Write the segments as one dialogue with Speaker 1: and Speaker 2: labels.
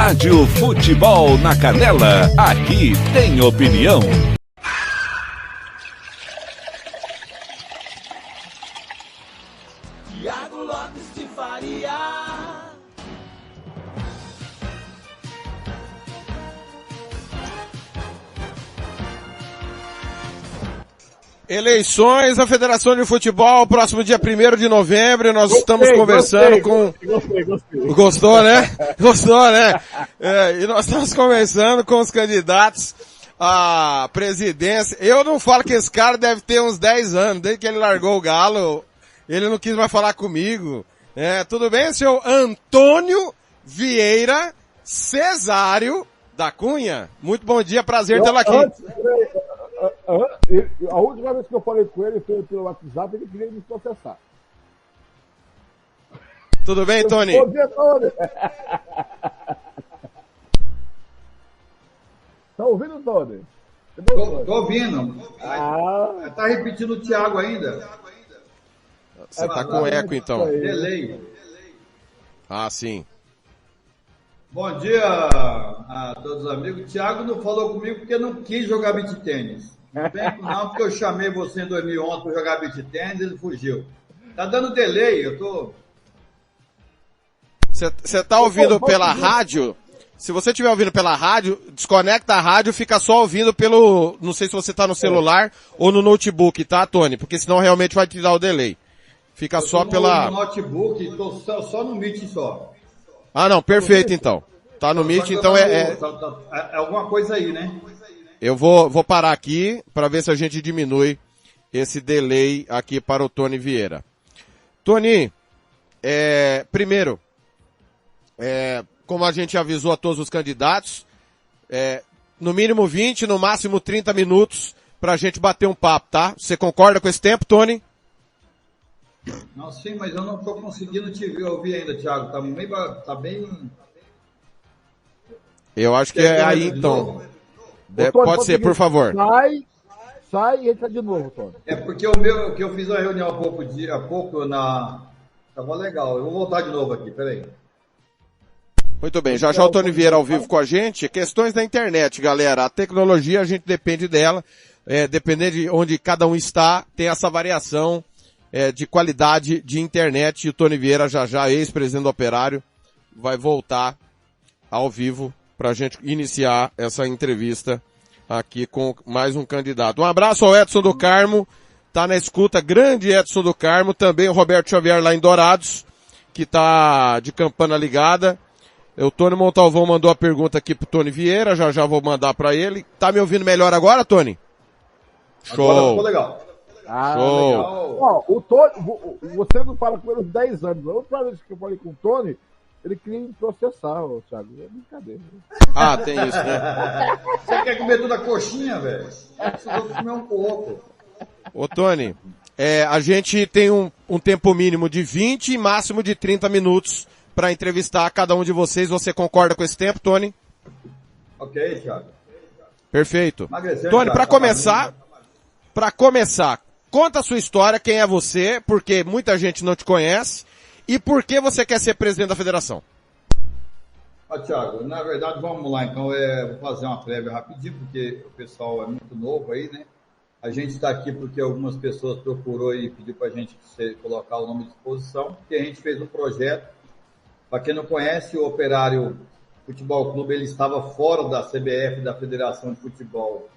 Speaker 1: Rádio Futebol na Canela, aqui tem opinião.
Speaker 2: Thiago Lopes de Faria.
Speaker 3: Eleições da Federação de Futebol, próximo dia 1º de novembro, nós estamos conversando com...
Speaker 4: Gostei.
Speaker 3: Gostou, né? Gostou, né? E nós estamos conversando com os candidatos à presidência. Eu não falo que esse cara deve ter uns 10 anos, desde que ele largou o Galo, ele não quis mais falar comigo. Tudo bem, senhor Antônio Vieira Cesário da Cunha? Muito bom dia, prazer tê-lo aqui.
Speaker 4: A última vez que eu falei com ele foi pelo WhatsApp, ele queria me processar.
Speaker 3: Tudo bem, Tony?
Speaker 4: Bom dia, Tony. Tá ouvindo, Tony?
Speaker 5: Tô ouvindo. Tá repetindo o Thiago ainda.
Speaker 3: Você tá com eco, então.
Speaker 5: Delay.
Speaker 3: Ah, sim.
Speaker 5: Bom dia a todos os amigos. O Thiago não falou comigo porque não quis jogar beach tênis. Não vem não, porque eu chamei você em 2011 para jogar beach tênis e ele fugiu. Tá dando delay, eu tô...
Speaker 3: Você tá ouvindo pela rádio? Se você estiver ouvindo pela rádio, desconecta a rádio, fica só ouvindo pelo... Não sei se você tá no celular ou no notebook, tá, Tony? Porque senão realmente vai te dar o delay. Fica só pela...
Speaker 5: no notebook, tô só no Meet só.
Speaker 3: Ah, não, perfeito então. Tá no Meet, então é
Speaker 5: alguma coisa aí, né?
Speaker 3: Eu vou parar aqui para ver se a gente diminui esse delay aqui para o Tony Vieira. Tony, primeiro, como a gente avisou a todos os candidatos, no mínimo 20, no máximo 30 minutos pra gente bater um papo, tá? Você concorda com esse tempo, Tony?
Speaker 5: Não, sim, mas eu não tô conseguindo te ouvir ainda, Thiago. Tá bem...
Speaker 3: Eu acho que é aí, então.
Speaker 4: Tony,
Speaker 3: pode ser, por favor.
Speaker 4: Sai e entra de novo, Tony.
Speaker 5: É porque que eu fiz uma reunião há pouco tava legal. Eu vou voltar de novo aqui, peraí.
Speaker 3: Muito bem, já o Tony Vieira ao vivo com a gente. Questões da internet, galera. A tecnologia, a gente depende dela. Dependendo de onde cada um está, tem essa variação de qualidade de internet. E o Tony Vieira, já ex-presidente do Operário, vai voltar ao vivo para a gente iniciar essa entrevista aqui com mais um candidato. Um abraço ao Edson do Carmo, tá na escuta, grande Edson do Carmo, também o Roberto Xavier lá em Dourados, que tá de campana ligada. O Tony Montalvão mandou a pergunta aqui pro Tony Vieira, já vou mandar para ele. Tá me ouvindo melhor agora, Tony? Show.
Speaker 5: Agora ficou legal.
Speaker 3: Show.
Speaker 4: Legal. Ó, o Tony, você não fala com ele uns 10 anos. A última vez que eu falei com o Tony, ele queria me processar, Thiago. É brincadeira.
Speaker 3: Ah, tem isso, né?
Speaker 5: Você quer comer toda a coxinha, velho? Eu vou comer um pouco.
Speaker 3: Ô, Tony, a gente tem um tempo mínimo de 20 e máximo de 30 minutos para entrevistar cada um de vocês. Você concorda com esse tempo, Tony?
Speaker 5: Ok, Thiago.
Speaker 3: Perfeito.
Speaker 5: Emagrecendo,
Speaker 3: Tony,
Speaker 5: Thiago,
Speaker 3: para começar, conta a sua história, quem é você, porque muita gente não te conhece, e por que você quer ser presidente da federação?
Speaker 5: Thiago, na verdade, vamos lá, então, vou fazer uma prévia rapidinho, porque o pessoal é muito novo aí, né? A gente está aqui porque algumas pessoas procurou e pediu para a gente colocar o nome à disposição, porque a gente fez um projeto. Para quem não conhece, o Operário Futebol Clube, ele estava fora da CBF, da Federação de Futebol,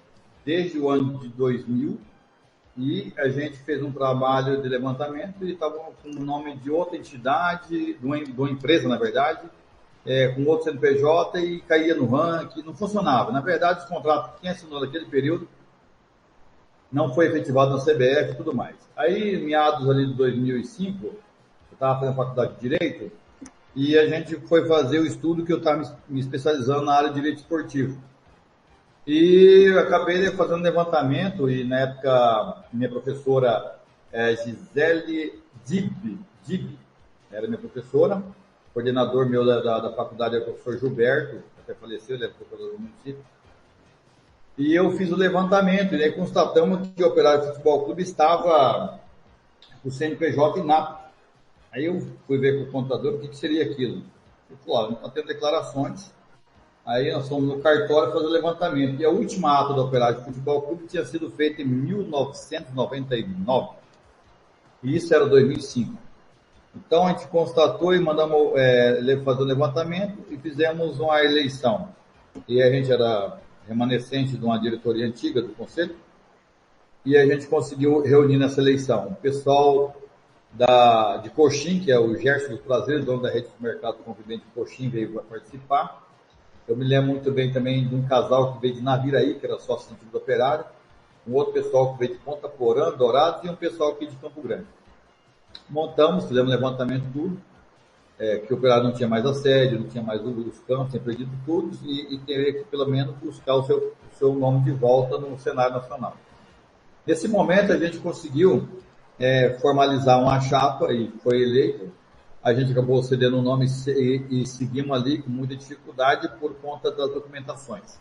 Speaker 5: desde o ano de 2000, e a gente fez um trabalho de levantamento e estava com o nome de outra entidade, de uma empresa, na verdade, com outro CNPJ, e caía no ranking, não funcionava. Na verdade, os contratos que quem assinou naquele período não foi efetivado na CBF e tudo mais. Aí, em meados ali de 2005, eu estava fazendo faculdade de Direito, e a gente foi fazer o estudo que eu estava me especializando na área de Direito Esportivo. E eu acabei fazendo um levantamento, e na época minha professora Gisele Dib era minha professora, coordenador meu da faculdade é o professor Gilberto, até faleceu, ele é professor do município. E eu fiz o levantamento, e aí constatamos que o Operário Futebol Clube estava com o CNPJ inapto. Aí eu fui ver com o contador o que seria aquilo. Ele falou, não está tendo declarações, Aí nós fomos no cartório fazer o levantamento. E a última ata do Operário de Futebol Clube tinha sido feita em 1999. E isso era 2005. Então a gente constatou e mandamos fazer o levantamento e fizemos uma eleição. E a gente era remanescente de uma diretoria antiga do Conselho. E a gente conseguiu reunir nessa eleição o pessoal de Coxim, que é o Gerson dos Prazeres, dono da rede de mercado convivente de Coxim, veio para participar. Eu me lembro muito bem também de um casal que veio de Naviraí, que era sócio do Antigo Operário, um outro pessoal que veio de Ponta Porã, Dourados, e um pessoal aqui de Campo Grande. Montamos, fizemos levantamento tudo, que o Operário não tinha mais a sede, não tinha mais os campos, tinha perdido tudo, e teria que pelo menos buscar o seu nome de volta no cenário nacional. Nesse momento a gente conseguiu formalizar uma chapa e foi eleito. A gente acabou cedendo o nome e seguimos ali com muita dificuldade por conta das documentações.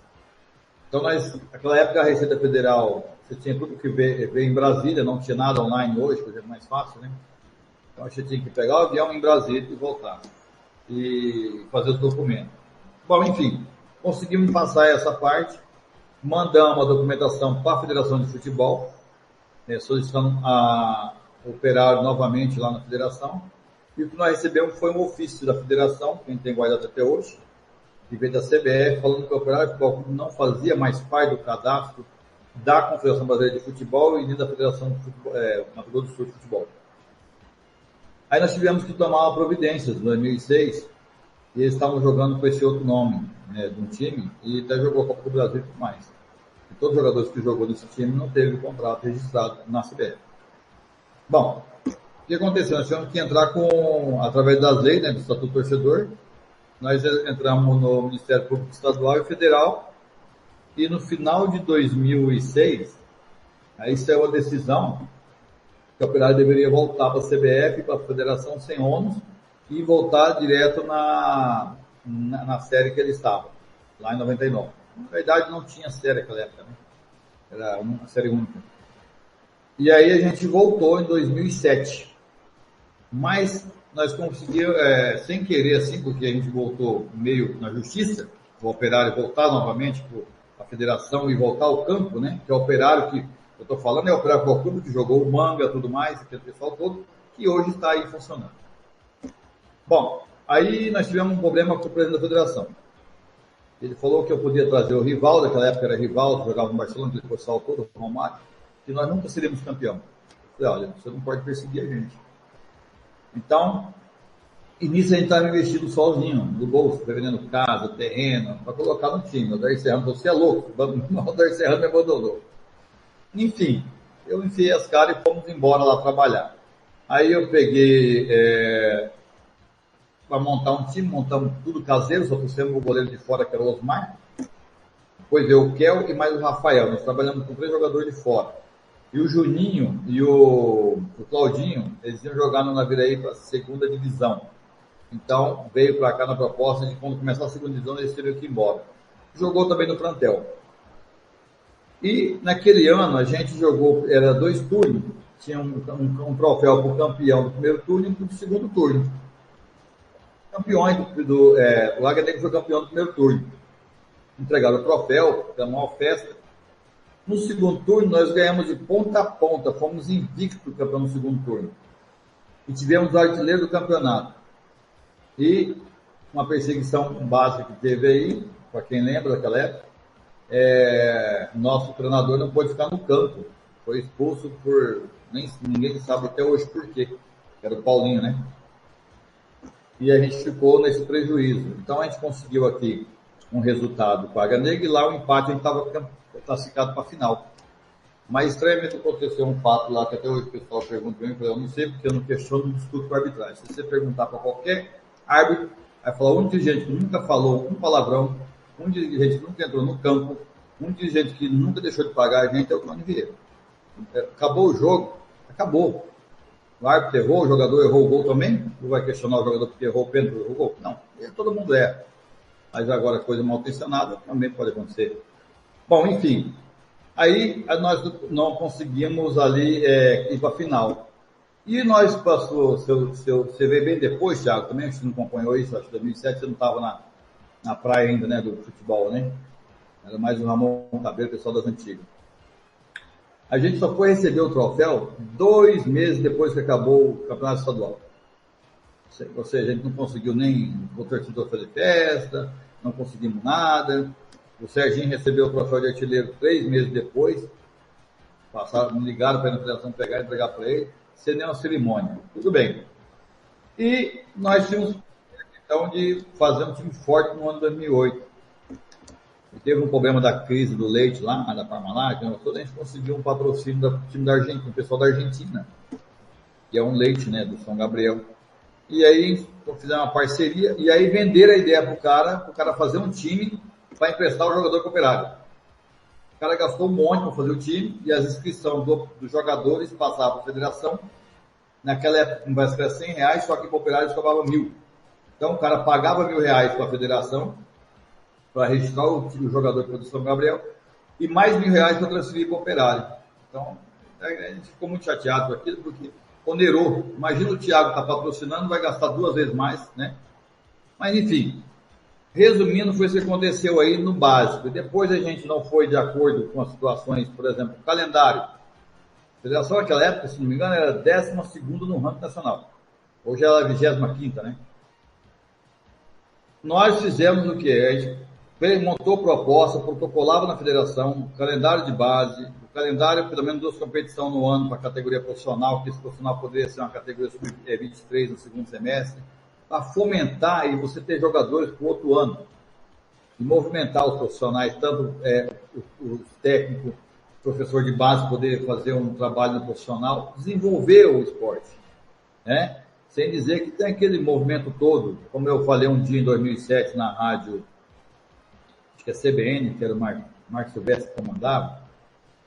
Speaker 5: Então, naquela época, a Receita Federal, você tinha tudo que ver em Brasília, não tinha nada online hoje, por exemplo, mais fácil, né? Então, a gente tinha que pegar o avião em Brasília e voltar. E fazer os documentos. Bom, enfim, conseguimos passar essa parte, mandamos a documentação para a Federação de Futebol, solicitando a Operário novamente lá na Federação. E o que nós recebemos foi um ofício da Federação, que a gente tem guardado até hoje, que veio da CBF, falando que o Operário de Futebol não fazia mais parte do cadastro da Confederação Brasileira de Futebol e nem da Federação de Futebol, Mato Grosso do Sul de Futebol. Aí nós tivemos que tomar uma providência, em 2006, e eles estavam jogando com esse outro nome, de um time, e até jogou a Copa do Brasil e tudo mais. E todos os jogadores que jogou nesse time não teve o contrato registrado na CBF. Bom, o que aconteceu? Nós tivemos que entrar através das leis, do Estatuto do Torcedor. Nós entramos no Ministério Público Estadual e Federal, e no final de 2006, aí saiu a decisão que o Operário deveria voltar para a CBF, para a Federação sem ônus, e voltar direto na série que ele estava, lá em 99. Na verdade, não tinha série naquela época, né? Era uma série única. E aí a gente voltou em 2007. Mas nós conseguimos, sem querer assim, porque a gente voltou meio na justiça, o Operário voltar novamente para a Federação e voltar ao campo, né? Que é o Operário que eu estou falando, é o Operário Futebol Clube, que jogou o Manga, tudo mais, aquele pessoal todo, que hoje está aí funcionando. Bom, aí nós tivemos um problema com o presidente da Federação. Ele falou que eu podia trazer o Rivaldo, naquela época era Rivaldo, jogava no Barcelona, depois saltou o Romário, que nós nunca seríamos campeão. Eu falei, olha, você não pode perseguir a gente. Então, e nisso a gente estava investindo sozinho, do bolso, vendendo casa, terreno, para colocar no time. O Odair Serrano, você é louco, o Odair Serrano me abandonou. Enfim, eu enfiei as caras e fomos embora lá trabalhar. Aí eu peguei para montar um time, montamos tudo caseiro, só trouxemos o goleiro de fora, que era o Osmar. Depois veio o Kel e mais o Rafael. Nós trabalhamos com 3 jogadores de fora. E o Juninho e o Claudinho, eles iam jogar no Naviraí para a segunda divisão. Então, veio para cá na proposta de quando começar a segunda divisão, eles teriam que ir embora. Jogou também no plantel. E naquele ano, a gente jogou, era 2 turnos, tinha um troféu para o campeão do primeiro turno e para o segundo turno. Campeões o Águia Negra foi campeão do primeiro turno. Entregaram o troféu, da maior festa. No segundo turno, nós ganhamos de ponta a ponta, fomos invictos campeão no segundo turno. E tivemos o artilheiro do campeonato. E uma perseguição básica que teve aí, para quem lembra daquela época, nosso treinador não pôde ficar no campo. Foi expulso por... ninguém sabe até hoje por quê. Era o Paulinho, né? E a gente ficou nesse prejuízo. Então a gente conseguiu aqui um resultado com a Águia Negra e lá o empate a gente estava classificado para a final. Mas estranhamente aconteceu um fato lá que até hoje o pessoal pergunta para mim, eu não sei porque eu não questiono, não discuto com a arbitragem. Se você perguntar para qualquer árbitro, vai falar um dirigente que nunca falou um palavrão, um dirigente que nunca entrou no campo, um dirigente que nunca deixou de pagar a gente, é o Tony Vieira. Acabou o jogo, acabou. O árbitro errou, o jogador errou o gol também, não vai questionar o jogador porque errou o pênalti, errou o gol. Não, todo mundo erra. Mas agora coisa mal intencionada também pode acontecer. Bom, enfim, aí nós não conseguimos ali ir para a final. E nós passou, você veio bem depois, Thiago, também, você não acompanhou isso, acho que em 2007 você não estava na praia ainda, né, do futebol, né? Era mais o Ramon Cabelo, pessoal das antigas. A gente só foi receber o troféu 2 meses depois que acabou o campeonato estadual. Ou seja, a gente não conseguiu nem o torcedor fazer festa, não conseguimos nada. O Serginho recebeu o troféu de artilheiro 3 meses depois. Me ligaram para a federação pegar e entregar para ele, sem nenhuma cerimônia. Tudo bem. E nós tínhamos então de fazer um time forte no ano 2008. E teve um problema da crise do leite lá, da Parmalat, a gente conseguiu um patrocínio do time da Argentina, do pessoal da Argentina, que é um leite, né, do São Gabriel. E aí fizemos uma parceria, e aí venderam a ideia pro cara fazer um time para emprestar o jogador para o Operário. O cara gastou um monte para fazer o time, e as inscrições dos jogadores passavam para a federação. Naquela época, vai ser R$100, só que para o Operário eles cobravam 1.000. Então o cara pagava R$1.000 para a federação, para registrar o jogador para o São Gabriel, e mais R$1.000 para transferir para o Operário. Então, a gente ficou muito chateado com aquilo, porque onerou. Imagina o Thiago está patrocinando, vai gastar 2 vezes mais, né? Mas, enfim, resumindo, foi isso que aconteceu aí no básico. Depois a gente não foi de acordo com as situações, por exemplo, o calendário. A federação naquela época, se não me engano, era 12ª no ranking nacional. Hoje ela é a 25ª, né? Nós fizemos o quê? A gente montou proposta, protocolava na federação, calendário de base, o calendário, pelo menos 2 competições no ano para a categoria profissional, que esse profissional poderia ser uma categoria sub-23 no segundo semestre, para fomentar e você ter jogadores para o outro ano, e movimentar os profissionais, tanto os técnicos, professor de base, poder fazer um trabalho no profissional, desenvolver o esporte, né? Sem dizer que tem aquele movimento todo, como eu falei um dia em 2007 na rádio, acho que é CBN, que era o Marcos Silvestre que comandava.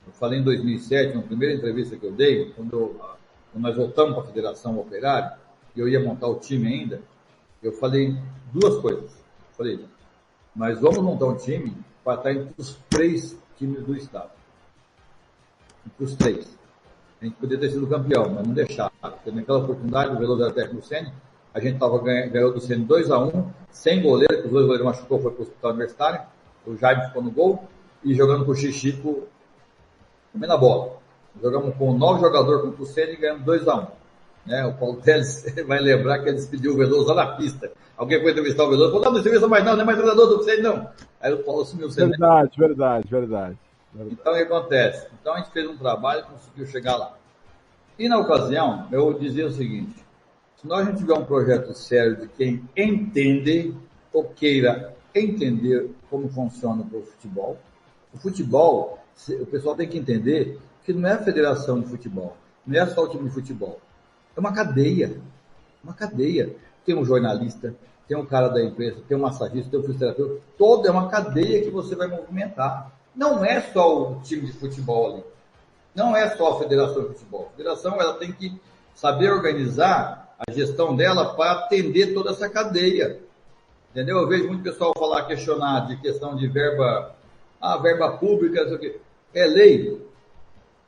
Speaker 5: Eu falei em 2007, na primeira entrevista que eu dei, quando nós voltamos para a Federação Operária, e eu ia montar o time ainda, eu falei 2 coisas. Eu falei, nós vamos montar um time para estar entre os 3 times do estado. Entre os 3. A gente poderia ter sido campeão, mas não deixaram. Porque naquela oportunidade, o Veloso era técnico do Ceni, a gente ganhou do Ceni 2-1, sem goleiro, que os 2 goleiros machucou, foi para o hospital universitário, o Jaime ficou no gol, e jogando com o Xixico, comendo a bola. Jogamos com 9 jogadores contra o Ceni e ganhamos 2-1. Né? O Paulo Teles vai lembrar que ele despediu o Veloso lá na pista. Alguém foi entrevistar o Veloso, falou, não entrevista mais não é mais treinador do Ceni não. Aí o Paulo assumiu o Ceni.
Speaker 4: Verdade.
Speaker 5: Então, o que acontece? Então, a gente fez um trabalho e conseguiu chegar lá. E, na ocasião, eu dizia o seguinte, se nós não tiver um projeto sério de quem entende ou queira entender como funciona o futebol, o pessoal tem que entender que não é a federação de futebol, não é só o time de futebol. É uma cadeia. Tem um jornalista, tem um cara da imprensa, tem um massagista, tem um fisioterapeuta, toda é uma cadeia que você vai movimentar. Não é só o time de futebol ali. Não é só a federação de futebol. A federação ela tem que saber organizar a gestão dela para atender toda essa cadeia. Entendeu? Eu vejo muito pessoal questionar de questão de verba pública, não sei o quê. É lei.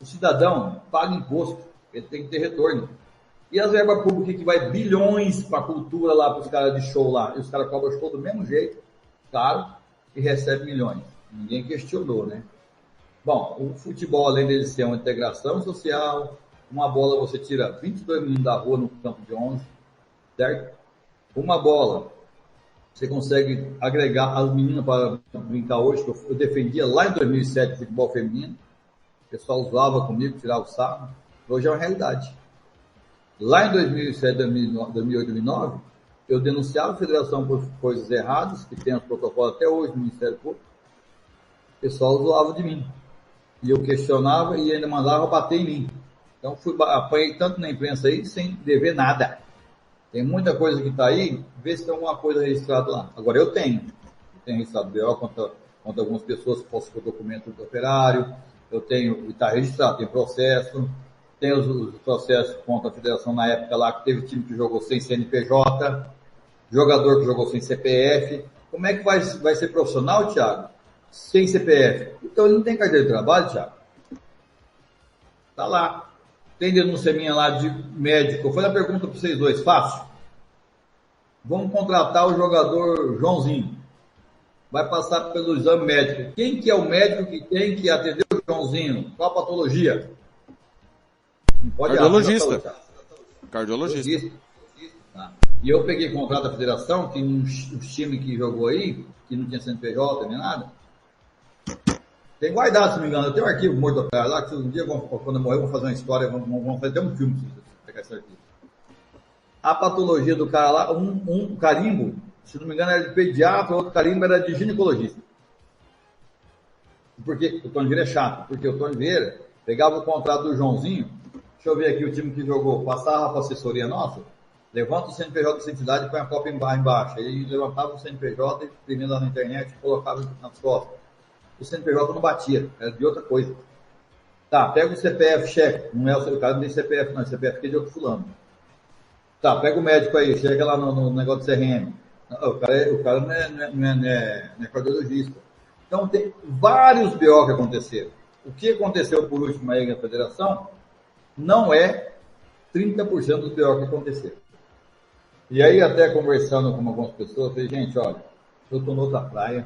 Speaker 5: O cidadão paga imposto. Ele tem que ter retorno. E as verbas públicas que vai bilhões para a cultura lá, para os caras de show lá, e os caras cobram show do mesmo jeito, caro, e recebem milhões. Ninguém questionou, né? Bom, o futebol, além dele ser uma integração social, uma bola você tira 22 meninos da rua no campo de 11, certo? Uma bola, você consegue agregar as meninas para brincar hoje, que eu defendia lá em 2007 o futebol feminino, o pessoal usava comigo, tirava o sarro, hoje é uma realidade. Lá em 2007, 2008, 2009, eu denunciava a federação por coisas erradas, que tem os protocolos até hoje no Ministério Público, o pessoal zoava de mim. E eu questionava e ainda mandava bater em mim. Então apanhei tanto na imprensa aí sem dever nada. Tem muita coisa que está aí, vê se tem alguma coisa registrada lá. Agora eu tenho registrado BO contra algumas pessoas que possuem o documento do operário, eu tenho, e está registrado, tem processo, tem os processos contra a federação na época lá, que teve time que jogou sem CNPJ, jogador que jogou sem CPF. Como é que vai ser profissional, Thiago? Sem CPF. Então ele não tem carteira de trabalho, Thiago. Tá lá. Tem denúncia minha lá de médico. Foi a pergunta para vocês dois. Fácil. Vamos contratar o jogador Joãozinho. vai passar pelo exame médico. Quem que é o médico que tem que atender o Joãozinho? Qual a patologia? Não pode
Speaker 3: Cardiologista. Cardiologista.
Speaker 5: Tá. E eu peguei contrato da federação, que os times que jogou aí, que não tinha CNPJ nem nada, tem guardado, se não me engano. Eu tenho um arquivo morto do operário lá, que um dia, quando eu morrer, vou fazer uma história, vamos fazer até um filme se pegar esse arquivo. A patologia do cara lá, um carimbo, se não me engano, era de pediatra, outro carimbo era de ginecologista. Porque o Tony Vieira é chato, porque o Tony Vieira pegava o contrato do Joãozinho, deixa eu ver aqui o time que jogou, passava para a assessoria nossa, levanta o CNPJ dessa entidade e põe a cópia embaixo. Ele levantava o CNPJ, imprimia lá na internet, colocava nas costas. O CNPJ não batia, era de outra coisa. Tá, pega o CPF, cheque. Não é o seu cara, não tem CPF, não. CPF que é de outro fulano. Tá, pega o médico aí, chega lá no negócio do CRM. O cara não é cardiologista. Então, tem vários BO que aconteceram. O que aconteceu por último aí na federação não é 30% dos BO que aconteceram. E aí, até conversando com algumas pessoas, eu falei, gente, olha, eu estou noutra praia.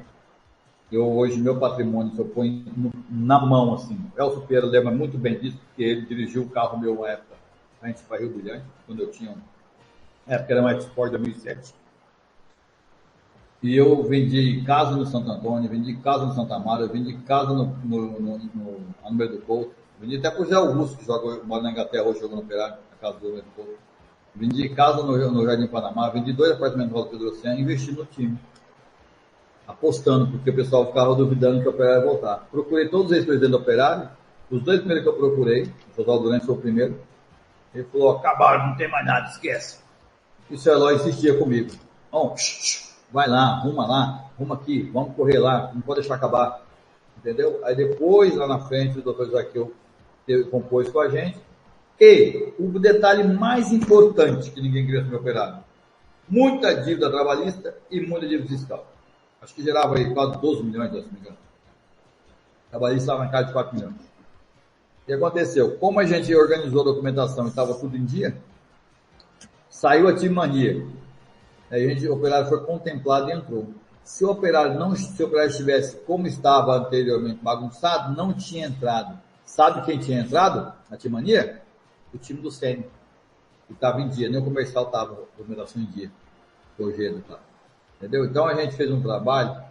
Speaker 5: Hoje, meu patrimônio, se eu ponho na mão, assim, o Elcio Pereira lembra muito bem disso, porque ele dirigiu o carro meu na época, a gente para Rio Brilhante, quando eu tinha, na época era mais Sport 2007. E eu vendi casa no Santo Antônio, vendi casa no Santa Amaro, vendi casa no Número do Couto, vendi até pro Zé Augusto, que mora na Inglaterra, hoje jogou no Operário, na casa do Número do Couto. Vendi casa no Jardim Panamá, vendi 2 apartamentos no Alto Pedro Oceano, investi no time. Apostando, porque o pessoal ficava duvidando que o Operário ia voltar. Procurei todos os ex-presidentes do Operário, os 2 primeiros que eu procurei, o Oswaldo Durante foi o primeiro, ele falou, acabaram, não tem mais nada, esquece. E o seu Eloy insistia comigo. Vai lá, arruma aqui, vamos correr lá, não pode deixar acabar. Entendeu? Aí depois, lá na frente, o doutor Zaqueu compôs com a gente. E o detalhe mais importante que ninguém queria sobre o Operário, muita dívida trabalhista e muita dívida fiscal. Acho que gerava aí quase 12 milhões, se não me engano. Trabalhista estava na casa de 4 milhões. O que aconteceu? Como a gente organizou a documentação e estava tudo em dia, saiu a Time Mania. Aí o Operário foi contemplado e entrou. Se o Operário estivesse como estava anteriormente bagunçado, não tinha entrado. Sabe quem tinha entrado na Time Mania? O time do Sênior, que estava em dia, nem o comercial estava, a documentação em dia. Projeto, tá? Entendeu? Então a gente fez um trabalho,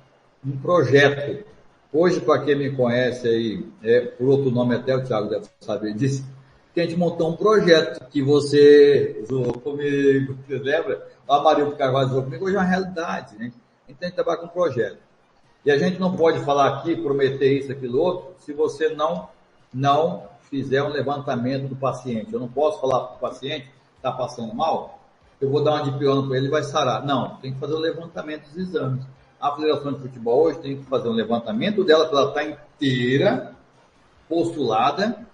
Speaker 5: um projeto. Hoje, para quem me conhece aí, por outro nome até o Thiago deve saber disso, que a gente montou um projeto que você zoou comigo, você lembra? O Amarildo Carvalho zoou comigo, hoje é uma realidade, né? A gente tem que trabalhar com um projeto. E a gente não pode falar aqui, prometer isso, aquilo, outro, se você não fizer um levantamento do paciente. Eu não posso falar para o paciente, está passando mal, eu vou dar uma dipiona para ele e vai sarar. Não, tem que fazer o levantamento dos exames. A Federação de Futebol hoje tem que fazer um levantamento dela para ela estar inteira, postulada,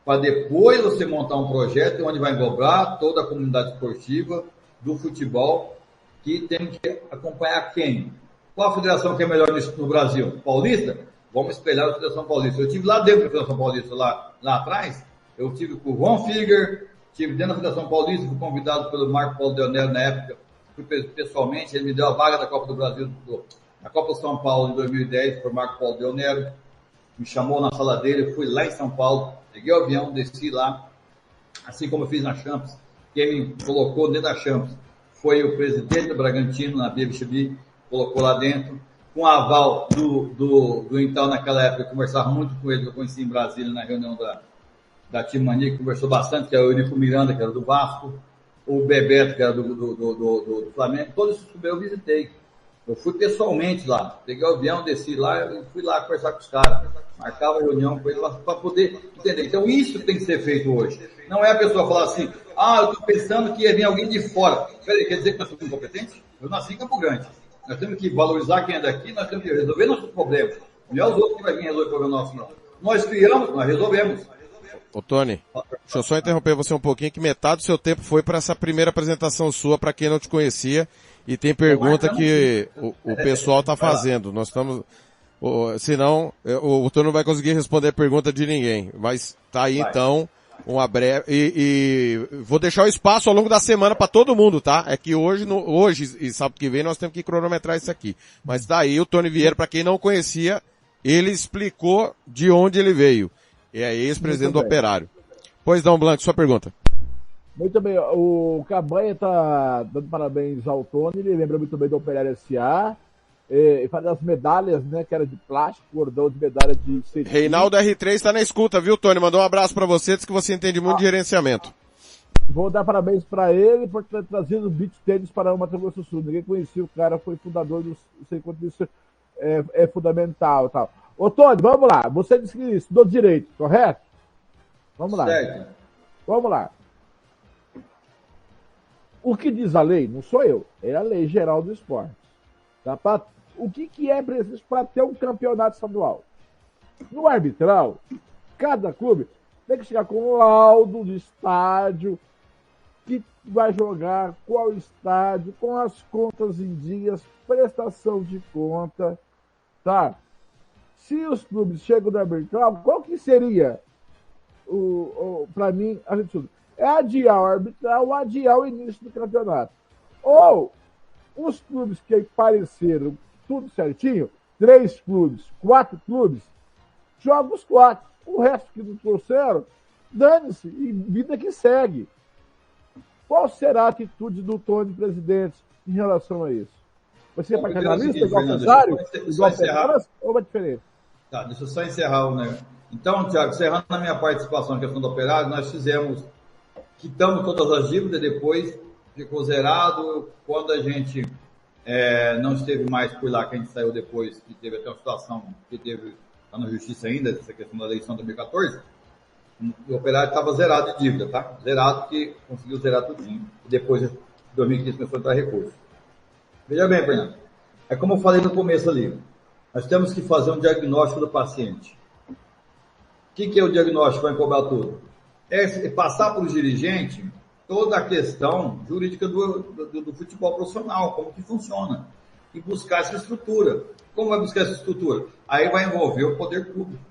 Speaker 5: para depois você montar um projeto onde vai englobar toda a comunidade esportiva do futebol, que tem que acompanhar quem? Qual a federação que é melhor no Brasil? Paulista? Vamos espelhar a Federação Paulista. Eu estive lá dentro da Federação Paulista, lá atrás, eu tive com o João Figuer, estive dentro da Federação Paulista, fui convidado pelo Marco Paulo Del Nero na época, fui pessoalmente, ele me deu a vaga da Copa do Brasil, da Copa São Paulo de 2010, por Marco Paulo Del Nero, me chamou na sala dele, eu fui lá em São Paulo, peguei o avião, desci lá, assim como eu fiz na Champions. Quem me colocou dentro da Champions foi o presidente do Bragantino, na BBB, colocou lá dentro, com a aval do então, naquela época, eu conversava muito com ele, que eu conheci em Brasília, na reunião da Time Mania, que conversou bastante, que era o Eurico Miranda, que era do Vasco, o Bebeto, que era do Flamengo, todos esses eu visitei. Eu fui pessoalmente lá, peguei o avião, desci lá, e fui lá conversar com os caras, marcava reunião com eles para poder entender. Então isso tem que ser feito hoje. Não é a pessoa falar assim, eu estou pensando que ia vir alguém de fora. Peraí, quer dizer que nós somos incompetentes? Eu nasci em Campo Grande. Nós temos que valorizar quem é daqui, nós temos que resolver nossos problemas. Não é os outros que vai vir resolver o problema nosso, não. Nós criamos, nós resolvemos.
Speaker 3: Ô Tony, deixa eu só interromper você um pouquinho, que metade do seu tempo foi para essa primeira apresentação sua, para quem não te conhecia, e tem pergunta que o pessoal está fazendo. Nós estamos, senão o Tony não vai conseguir responder a pergunta de ninguém. Mas tá aí então uma breve, e vou deixar o espaço ao longo da semana para todo mundo, tá? É que hoje e sábado que vem nós temos que cronometrar isso aqui. Mas daí o Tony Vieira, para quem não conhecia, ele explicou de onde ele veio. É ex-presidente do Operário. Pois não, Blanco, sua pergunta.
Speaker 4: Muito bem, o Cabanha tá dando parabéns ao Tony, ele lembra muito bem do Operário S.A., e faz as medalhas, né, que era de plástico, cordão de medalha de cetim.
Speaker 3: Reinaldo R3 tá na escuta, viu, Tony? Mandou um abraço para você, diz que você entende muito de gerenciamento.
Speaker 4: Vou dar parabéns para ele por ter trazido o beach tênis para o Mato Grosso do Sul. Ninguém conhecia o cara, foi fundador do, não sei quanto isso é fundamental, tal. Ô, Tony, vamos lá, você disse que estudou direito, correto? Vamos lá.
Speaker 5: Certo.
Speaker 4: Vamos lá. O que diz a lei, não sou eu, é a Lei Geral do Esporte. Tá? O que é preciso para ter um campeonato estadual? No arbitral, cada clube tem que chegar com um laudo de estádio, que vai jogar, qual estádio, com as contas em dias, prestação de conta, tá? Se os clubes chegam no arbitral, qual que seria para mim, a gente é adiar o arbitral ou adiar o início do campeonato. Ou os clubes que pareceram tudo certinho, 3 clubes, 4 clubes, joga os 4. O resto que não trouxeram, dane-se e vida que segue. Qual será a atitude do Tony, presidente, em relação a isso? Vai ser paternalista, igual o Cesário, igual o Pegaras, ou vai diferente?
Speaker 5: Tá, deixa eu só encerrar o negócio. Então, Thiago, encerrando a minha participação na questão do Operário, nós quitamos todas as dívidas, depois ficou zerado. Quando a gente não esteve mais por lá, que a gente saiu depois, que teve até uma situação que teve lá na justiça ainda, essa questão da eleição de 2014, o Operário estava zerado de dívida, tá? Zerado, que conseguiu zerar tudinho. E depois, em 2015, começou a entrar recurso. Veja bem, Fernando, é como eu falei no começo ali, nós temos que fazer um diagnóstico do paciente. O que é o diagnóstico? Vai cobrar tudo. É passar para o dirigente toda a questão jurídica do futebol profissional, como que funciona, e buscar essa estrutura. Como vai buscar essa estrutura? Aí vai envolver o poder público.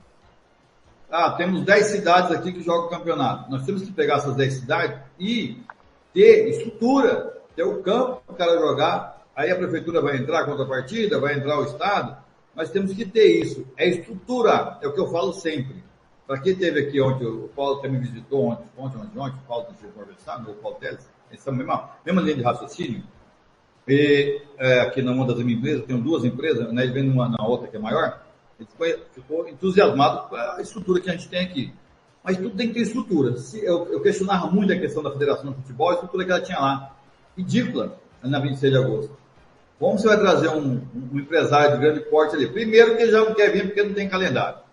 Speaker 5: Temos 10 cidades aqui que jogam campeonato. Nós temos que pegar essas 10 cidades e ter estrutura, ter o campo para o cara jogar. Aí a prefeitura vai entrar contra a partida, vai entrar o Estado. Nós temos que ter isso. É estruturar, é o que eu falo sempre. Para quem esteve aqui ontem, o Paulo também me visitou ontem, o Paulo do conversando, o Paulo Teles, eles são a mesma linha de raciocínio. E aqui numa das minhas empresas, tenho 2 empresas, né, ele vem na outra que é maior, ele ficou entusiasmado com a estrutura que a gente tem aqui. Mas tudo tem que ter estrutura. Eu questionava muito a questão da Federação de Futebol, a estrutura que ela tinha lá. Ridícula, na 26 de agosto. Como você vai trazer um empresário de grande porte ali? Primeiro que ele já não quer vir porque não tem calendário.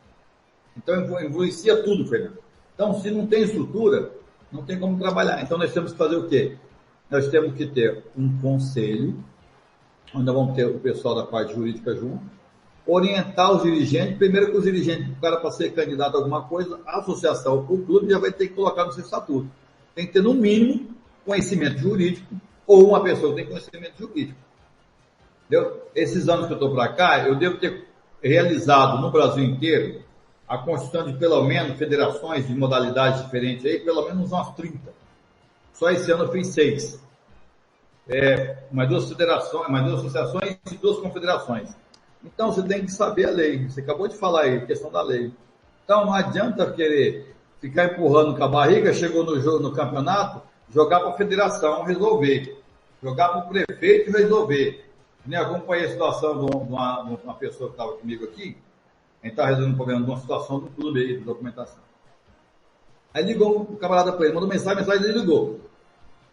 Speaker 5: Então, influencia tudo, Fernando. Então, se não tem estrutura, não tem como trabalhar. Então, nós temos que fazer o quê? Nós temos que ter um conselho, onde nós vamos ter o pessoal da parte jurídica junto, orientar os dirigentes. Primeiro que os dirigentes, o cara para ser candidato a alguma coisa, a associação, o clube já vai ter que colocar no seu estatuto. Tem que ter, no mínimo, conhecimento jurídico, ou uma pessoa que tem conhecimento jurídico. Entendeu? Esses anos que eu estou para cá, eu devo ter realizado no Brasil inteiro a constituição de pelo menos federações de modalidades diferentes aí, pelo menos umas 30. Só esse ano eu fiz 6. Mais 2 federações, mais 2 associações e 2 confederações. Então você tem que saber a lei. Você acabou de falar aí, questão da lei. Então não adianta querer ficar empurrando com a barriga, chegou no jogo, no campeonato, jogar para a federação resolver. Jogar para o prefeito resolver. Eu acompanhei a situação de uma pessoa que estava comigo aqui. A gente está resolvendo um problema de uma situação do clube aí, de documentação. Aí ligou o camarada para ele, mandou mensagem, ele ligou.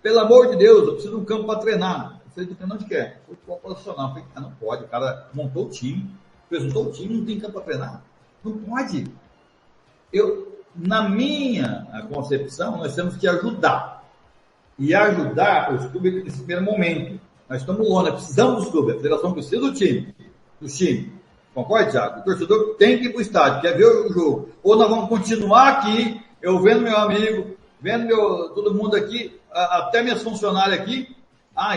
Speaker 5: Pelo amor de Deus, eu preciso de um campo para treinar. Eu falei, onde quer? Futebol profissional. Eu falei, não pode, o cara montou o time, apresentou o time, não tem campo para treinar. Não pode. Na minha concepção, nós temos que ajudar. E ajudar os clubes nesse primeiro momento. Nós estamos longe, precisamos dos clubes, a federação precisa dos times. Concorda, Thiago? O torcedor tem que ir para o estádio, quer ver o jogo. Ou nós vamos continuar aqui, eu vendo meu amigo, vendo todo mundo aqui, até minhas funcionárias aqui.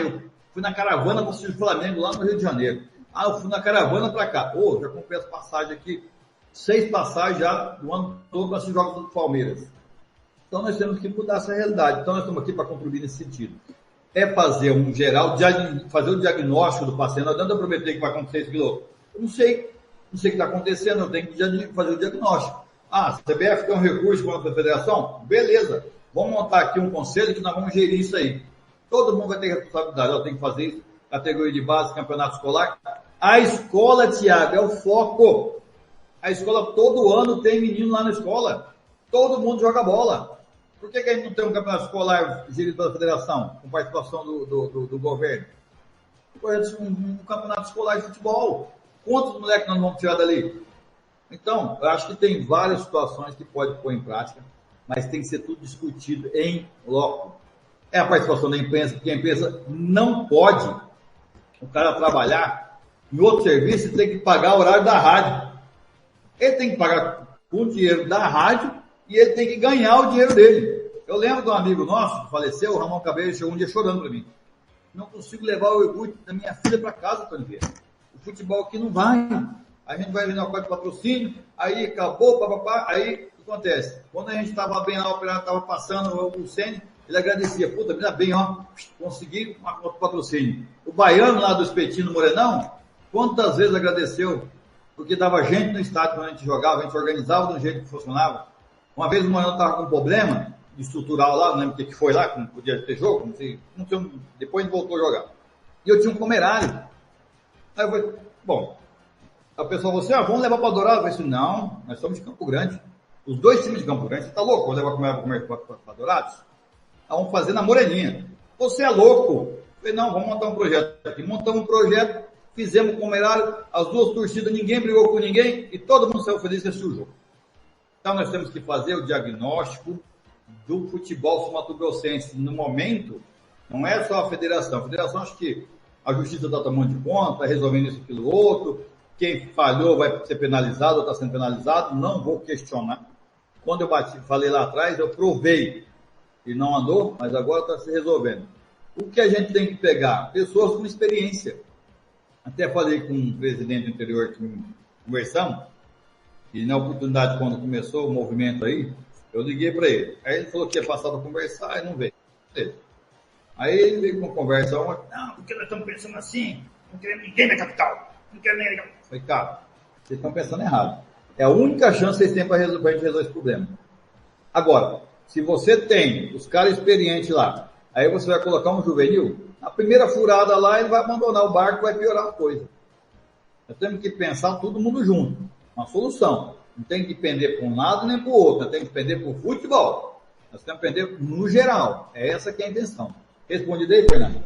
Speaker 5: Eu fui na caravana para assistir o Flamengo lá no Rio de Janeiro. Eu fui na caravana para cá. Já comprei as passagens aqui, 6 passagens já do ano todo para assistir jogos do Palmeiras. Então nós temos que mudar essa realidade. Então nós estamos aqui para contribuir nesse sentido. É fazer um geral, fazer o diagnóstico do paciente. Não adianta prometer que vai acontecer isso, aquilo. Eu não sei o que está acontecendo, eu tenho que fazer o diagnóstico. A CBF tem um recurso contra a federação? Beleza, vamos montar aqui um conselho que nós vamos gerir isso aí. Todo mundo vai ter responsabilidade, eu tenho que fazer isso, categoria de base, campeonato escolar. A escola, Thiago, é o foco. A escola, todo ano tem menino lá na escola. Todo mundo joga bola. Por que a gente não tem um campeonato escolar gerido pela federação, com participação do governo? Um campeonato escolar de futebol. Quantos moleques nós vamos tirar dali? Então, eu acho que tem várias situações que pode pôr em prática, mas tem que ser tudo discutido em loco. É a participação da imprensa, porque a imprensa não pode o cara trabalhar em outro serviço e tem que pagar o horário da rádio. Ele tem que pagar com o dinheiro da rádio e ele tem que ganhar o dinheiro dele. Eu lembro de um amigo nosso que faleceu, o Ramon Cabello, chegou um dia chorando para mim. Não consigo levar o orgulho da minha filha para casa, Tony Vieira. O futebol aqui não vai. A gente vai vir na parte de patrocínio, aí acabou, papapá, aí o que acontece? Quando a gente estava bem lá, o operário estava passando o Ceni, ele agradecia, puta, me dá bem, ó, consegui outro patrocínio. O baiano lá do Espetinho, no Morenão, quantas vezes agradeceu? Porque dava gente no estádio quando a gente jogava, a gente organizava do jeito que funcionava. Uma vez o Morenão estava com um problema estrutural lá, não lembro o que foi lá, que não podia ter jogo, não sei, depois ele voltou a jogar. E eu tinha um comerário. Aí eu falei, bom, a pessoa falou assim, vamos levar para Dourado? Eu falei assim, não, nós somos de Campo Grande. Os dois times de Campo Grande, você tá louco? Vou levar para Dourados? Vamos fazer na Moreninha. Você é louco? Eu falei, não, vamos montar um projeto aqui. Montamos um projeto, fizemos com o Comerário, as duas torcidas, ninguém brigou com ninguém e todo mundo saiu feliz e assistiu o jogo. Então nós temos que fazer o diagnóstico do futebol sul-mato-grossense. No momento, não é só a federação. A federação, acho que a justiça está tomando de conta, resolvendo isso, aquilo, outro. Quem falhou vai ser penalizado ou está sendo penalizado. Não vou questionar. Quando eu falei lá atrás, eu provei e não andou, mas agora está se resolvendo. O que a gente tem que pegar? Pessoas com experiência. Até falei com um presidente do interior que conversamos, e na oportunidade, quando começou o movimento aí, eu liguei para ele. Aí ele falou que ia passar para conversar e não veio. Aí ele veio com conversa, não, porque nós estamos pensando assim, não queremos ninguém na capital. Não queremos ninguém na capital. Eu falei, cara, vocês estão pensando errado. É a única chance que vocês têm para a gente resolver esse problema. Agora, se você tem os caras experientes lá, aí você vai colocar um juvenil, na primeira furada lá ele vai abandonar o barco e vai piorar a coisa. Nós temos que pensar todo mundo junto, uma solução. Não tem que pender para um lado nem para o outro, nós temos que pender para o futebol. Nós temos que pender no geral. É essa que é a intenção. Respondido aí, Fernando?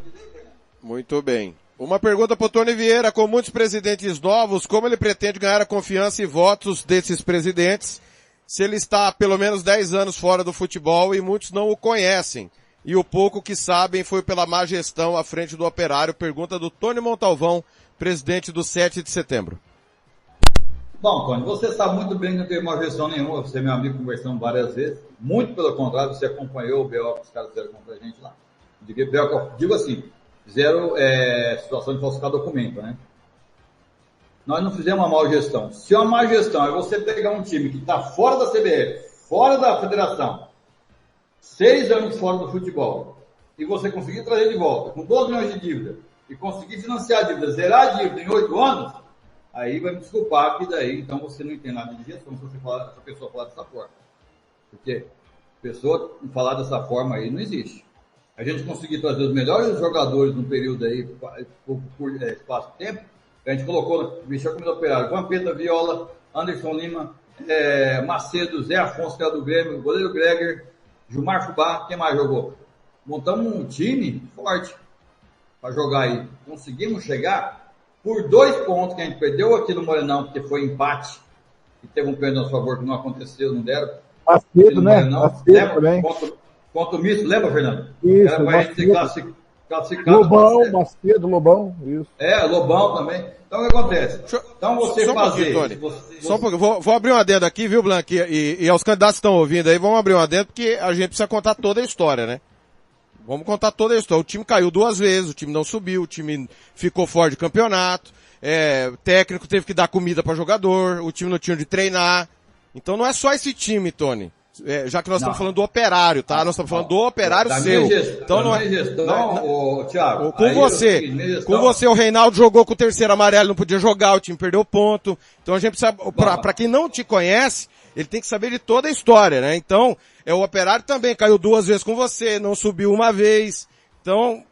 Speaker 3: Muito bem. Uma pergunta para o Tony Vieira. Com muitos presidentes novos, como ele pretende ganhar a confiança e votos desses presidentes, se ele está há pelo menos 10 anos fora do futebol e muitos não o conhecem? E o pouco que sabem foi pela má gestão à frente do Operário. Pergunta do Tony Montalvão, presidente do 7 de setembro.
Speaker 5: Bom, Tony, você sabe muito bem que não teve má gestão nenhuma. Você é meu amigo, conversamos várias vezes. Muito pelo contrário, você acompanhou o BO que os caras fizeram contra a gente lá. Digo assim, fizeram situação de falsificar documento, né? Nós não fizemos uma má gestão. Se uma má gestão é você pegar um time que está fora da CBF, fora da federação, 6 anos fora do futebol, e você conseguir trazer de volta com 12 milhões de dívida, e conseguir financiar a dívida, zerar a dívida em 8 anos, aí vai me desculpar que daí, então você não entende nada de gestão se a pessoa falar dessa forma. Porque pessoa falar dessa forma aí não existe. A gente conseguir trazer os melhores jogadores num período aí, por espaço de tempo, a gente colocou, mexeu com o Operário, Vampeta, Viola, Anderson Lima, Macedo, Zé Afonso, que era do Grêmio, goleiro Greger, Gilmar Fubá, quem mais jogou? Montamos um time forte para jogar aí. Conseguimos chegar por 2 pontos que a gente perdeu aqui no Morenão, porque foi empate, e teve um pênalti a nosso favor que não aconteceu, não deram.
Speaker 4: Macedo, né? Macedo também.
Speaker 5: Contra o Misto, lembra, Fernando?
Speaker 4: Isso,
Speaker 5: era pra gente ser classificado.
Speaker 4: Lobão, Macedo, Lobão, isso.
Speaker 5: Lobão também. Então o que acontece? Então você fazer...
Speaker 3: Só um pouquinho, vou abrir um adendo aqui, viu, Blanc? E aos candidatos que estão ouvindo aí, vamos abrir um adendo, porque a gente precisa contar toda a história, né? Vamos contar toda a história. O time caiu 2 vezes, o time não subiu, o time ficou fora de campeonato, o técnico teve que dar comida para jogador, o time não tinha onde treinar. Então não é só esse time, Tony. já que nós estamos falando do Operário, tá? Nós estamos falando do Operário
Speaker 5: da
Speaker 3: seu.
Speaker 5: Minha gestão,
Speaker 3: Então não é...
Speaker 5: Thiago,
Speaker 3: com você, o Reinaldo jogou com o terceiro amarelo, não podia jogar, o time perdeu ponto. Então a gente precisa, pra quem não te conhece, ele tem que saber de toda a história, né? Então, o Operário também caiu 2 vezes com você, não subiu uma vez. Então,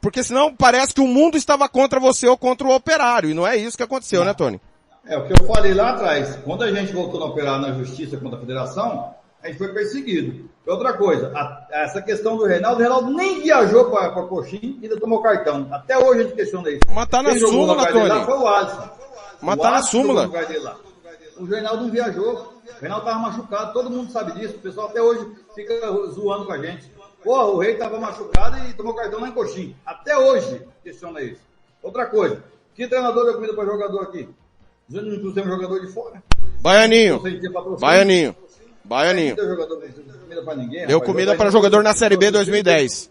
Speaker 3: porque senão parece que o mundo estava contra você ou contra o Operário, e não é isso que aconteceu, né, Tony?
Speaker 5: É o que eu falei lá atrás. Quando a gente voltou a operar na justiça contra a federação, a gente foi perseguido. Outra coisa, essa questão do Reinaldo, o Reinaldo nem viajou para Coxim e ainda tomou cartão. Até hoje a gente questiona isso.
Speaker 3: Mas tá na súmula, Tony.
Speaker 5: Lá foi o Alisson.
Speaker 3: Mas tá na súmula.
Speaker 5: O Reinaldo não viajou. O Reinaldo estava machucado, todo mundo sabe disso. O pessoal até hoje fica zoando com a gente. Porra, o Rei estava machucado e tomou cartão lá em Coxim. Até hoje questiona isso. Outra coisa, que treinador deu comida para jogador aqui? Não trouxemos jogador de fora?
Speaker 3: Baianinho. Deu
Speaker 5: Rapaz.
Speaker 3: comida para jogador na Série B 2010.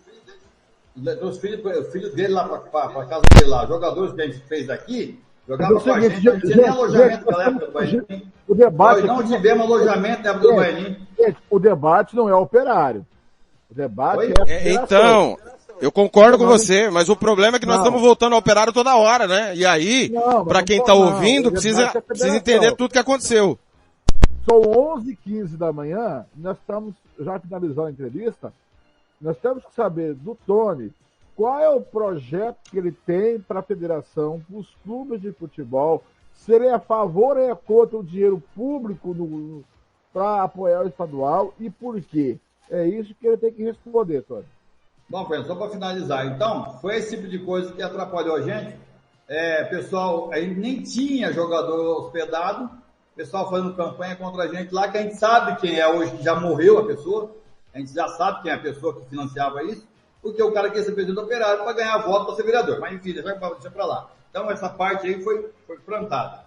Speaker 5: Os filhos dele lá para casa dele lá, jogadores que a gente fez aqui, jogavam com a gente, não tinha nem alojamento naquela época do Baianinho.
Speaker 4: O debate
Speaker 5: Nós não tivemos alojamento na época do Baianinho.
Speaker 4: O debate não é Operário. O debate
Speaker 3: Então, eu concordo com você, mas o problema é que nós estamos voltando ao Operário toda hora, né? E aí, para quem está ouvindo, precisa entender tudo que aconteceu.
Speaker 4: São 11h15 da manhã, nós estamos já finalizando a entrevista, nós temos que saber do Tony qual é o projeto que ele tem para a federação, para os clubes de futebol, se ele é a favor ou é contra o dinheiro público para apoiar o estadual e por quê. É isso que ele tem que responder, Tony.
Speaker 5: Bom, Fernando, só para finalizar, então, foi esse tipo de coisa que atrapalhou a gente. Pessoal, aí nem tinha jogador hospedado, pessoal fazendo campanha contra a gente lá, que a gente sabe quem é hoje, que já morreu a pessoa, a gente já sabe quem é a pessoa que financiava isso, porque o cara quer ser presidente do Operário para ganhar voto para ser vereador. Mas enfim, deixa para lá. Então essa parte aí foi plantada.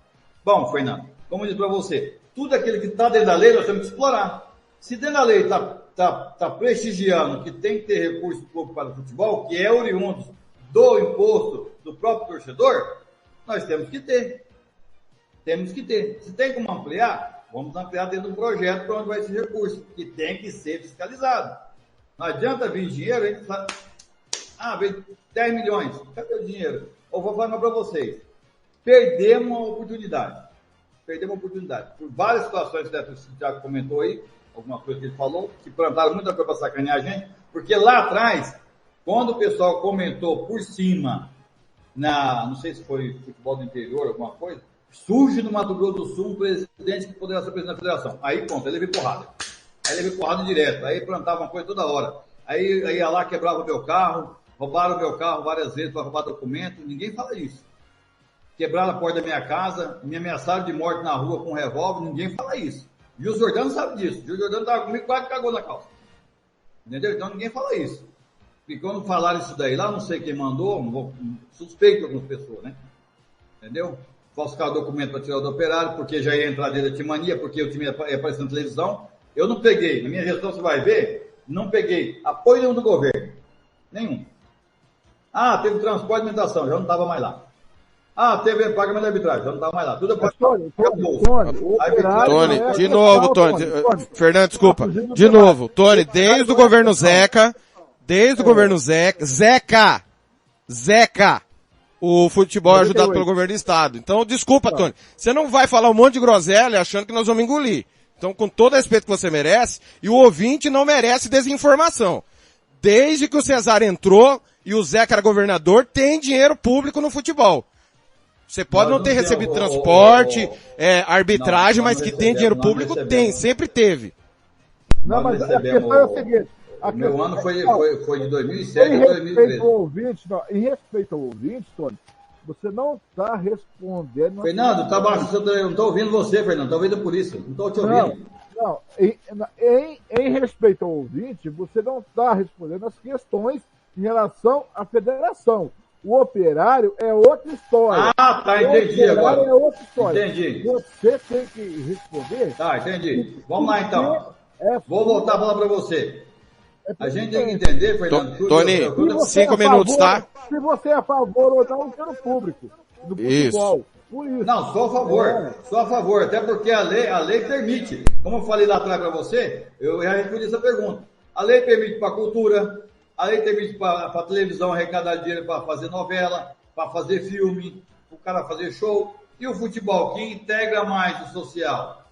Speaker 5: Bom, Fernando, como eu disse para você, tudo aquilo que está dentro da lei nós temos que explorar. Se dentro da lei está prestigiando que tem que ter recurso público para o futebol, que é oriundo do imposto do próprio torcedor, nós temos que ter. Temos que ter. Se tem como ampliar, vamos ampliar dentro do projeto para onde vai esse recurso, que tem que ser fiscalizado. Não adianta vir dinheiro, a gente fala, veio 10 milhões, cadê o dinheiro? Eu vou falar para vocês, perdemos a oportunidade. Por várias situações que o Thiago comentou aí, alguma coisa que ele falou, que plantaram muita coisa para sacanear a gente, porque lá atrás, quando o pessoal comentou por cima, não sei se foi futebol do interior, alguma coisa, surge no Mato Grosso do Sul um presidente que poderá ser presidente da federação. Aí, pronto, ele veio porrada. Aí ele veio porrada direto, aí plantava uma coisa toda hora. Aí ia lá, quebrava o meu carro, roubaram o meu carro várias vezes para roubar documento, ninguém fala isso. Quebraram a porta da minha casa, me ameaçaram de morte na rua com um revólver, ninguém fala isso. E o Jordano sabe disso. O Jordano estava comigo, quase cagou na calça. Entendeu? Então ninguém fala isso. E quando falaram isso daí lá, não sei quem mandou, suspeito de algumas pessoas, né? Entendeu? Falsificar o documento para tirar do Operário, porque já ia entrar dentro da timania, porque o time ia aparecer na televisão. Eu não peguei, na minha gestão você vai ver, não peguei apoio nenhum do governo. Nenhum. Teve transporte e alimentação, já não estava mais lá. Teve pagamento de arbitragem, já não estava mais lá. Tudo é
Speaker 3: Tony, de novo, Tony. Fernando, desculpa. De novo, Tony, desde o governo Zeca, Zeca, o futebol é ajudado pelo governo do estado. Então, desculpa, Tony. Você não vai falar um monte de groselha achando que nós vamos engolir. Então, com todo o respeito que você merece, e o ouvinte não merece desinformação. Desde que o Cesar entrou e o Zeca era governador, tem dinheiro público no futebol. Você pode não ter recebido transporte, arbitragem, mas que tem dinheiro público, tem, sempre teve.
Speaker 4: Não, mas a questão é o seguinte.
Speaker 5: O meu ano foi de 2007 a 2013.
Speaker 4: Em respeito ao ouvinte, Tony, você não está respondendo...
Speaker 5: Fernando, eu não estou ouvindo você, Fernando, estou ouvindo por isso, não estou te ouvindo.
Speaker 4: Não, em respeito ao ouvinte, você não está respondendo as questões em relação à federação. O Operário é outra história.
Speaker 5: Entendi agora.
Speaker 4: É outra história.
Speaker 5: Entendi.
Speaker 4: Você tem que responder.
Speaker 5: Entendi. Vamos lá então. Vou voltar a falar para você. A gente tem que entender, Fernando.
Speaker 3: Tony, 5 minutos, tá?
Speaker 4: Se você é a favor ou não, do dinheiro público. Do futebol. Por isso.
Speaker 5: Não, sou a favor, até porque a lei permite. Como eu falei lá atrás para você, eu já respondi essa pergunta. A lei permite para a cultura, a lei permite para a televisão arrecadar dinheiro para fazer novela, para fazer filme, para o cara fazer show. E o futebol, que integra mais o social,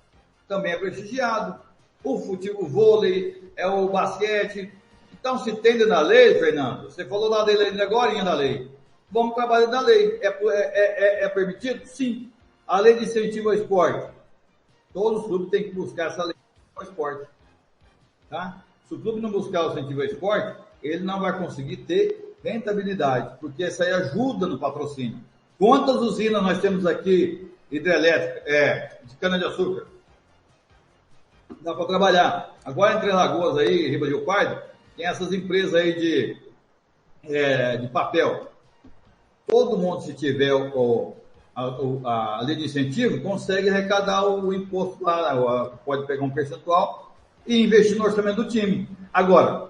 Speaker 5: também é prestigiado. O vôlei, o basquete. Então, se tem dentro da lei, Fernando, você falou lá dele agora da lei. Vamos trabalhar na lei. É permitido? Sim. A lei de incentivo ao esporte. Todos os clubes têm que buscar essa lei ao esporte. Tá? Se o clube não buscar o incentivo ao esporte, ele não vai conseguir ter rentabilidade, porque isso aí ajuda no patrocínio. Quantas usinas nós temos aqui, hidrelétrica, de cana-de-açúcar? Dá para trabalhar. Agora, entre Lagoas aí, Riba de Pardo, tem essas empresas aí de papel. Todo mundo, se tiver a lei de incentivo, consegue arrecadar o imposto lá, pode pegar um percentual e investir no orçamento do time. Agora,